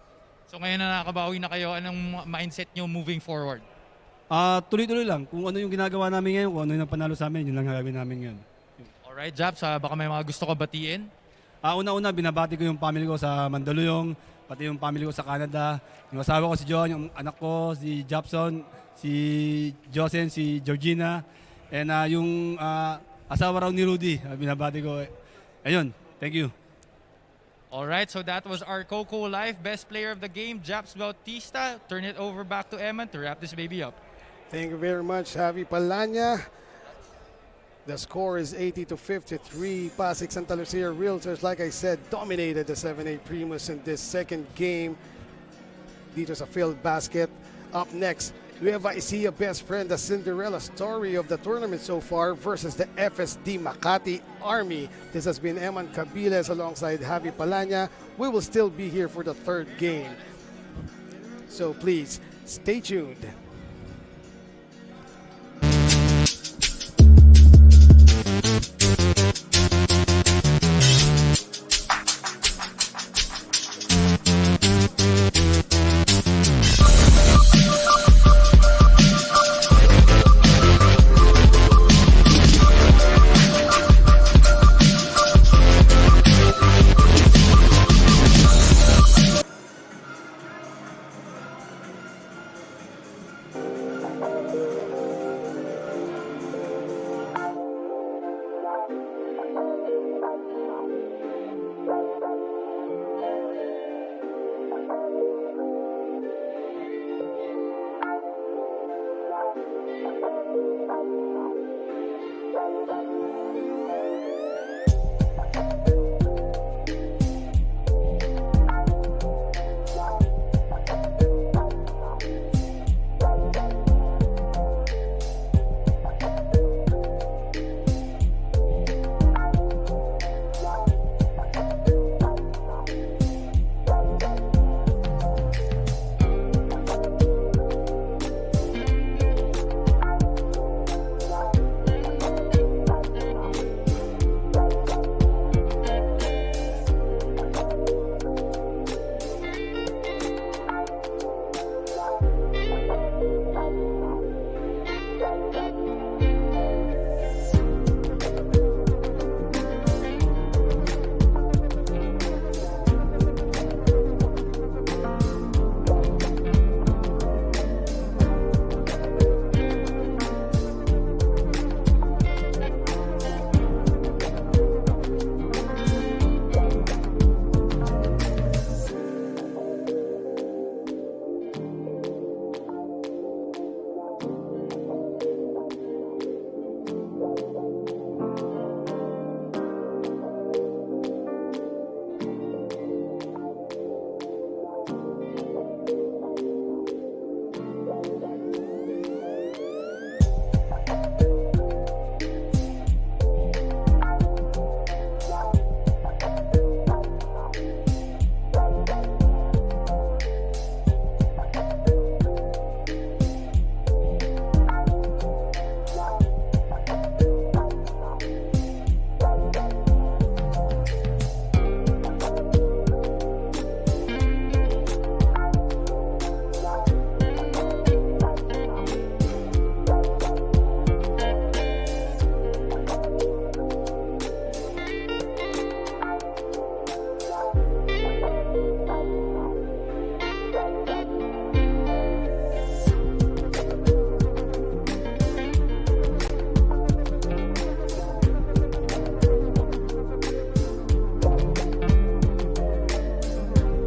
So ngayon na nakabawi na kayo, anong mindset nyo moving forward? Tuloy-tuloy lang. Kung ano yung ginagawa namin ngayon, kung ano yung panalo sa amin, yun lang gagawin namin ngayon. Alright, Jabs, baka may mga gusto ko batiin? Una-una, binabati ko yung family ko sa Mandaluyong, pati yung family ko sa Canada. Yung asawa ko si John, yung anak ko si Jobson, si Josen, si Georgina, and yung asawa raw ni Rudy, binabati ko. Ayun, thank you. Alright, so that was our Coco Life best player of the game, Jabs Bautista. Turn it over back to Eman to wrap this baby up. Thank you very much, Javi Palanya. The score is 80-53. Pasig Santa Lucia Realtors, like I said, dominated the 7A Primus in this second game dito sa Filbasket. Up next, Nueva Ecija best friend, the Cinderella story of the tournament so far versus the FSD Makati Army. This has been Eman Cabiles alongside Javi Palanya. We will still be here for the third game. So please, stay tuned.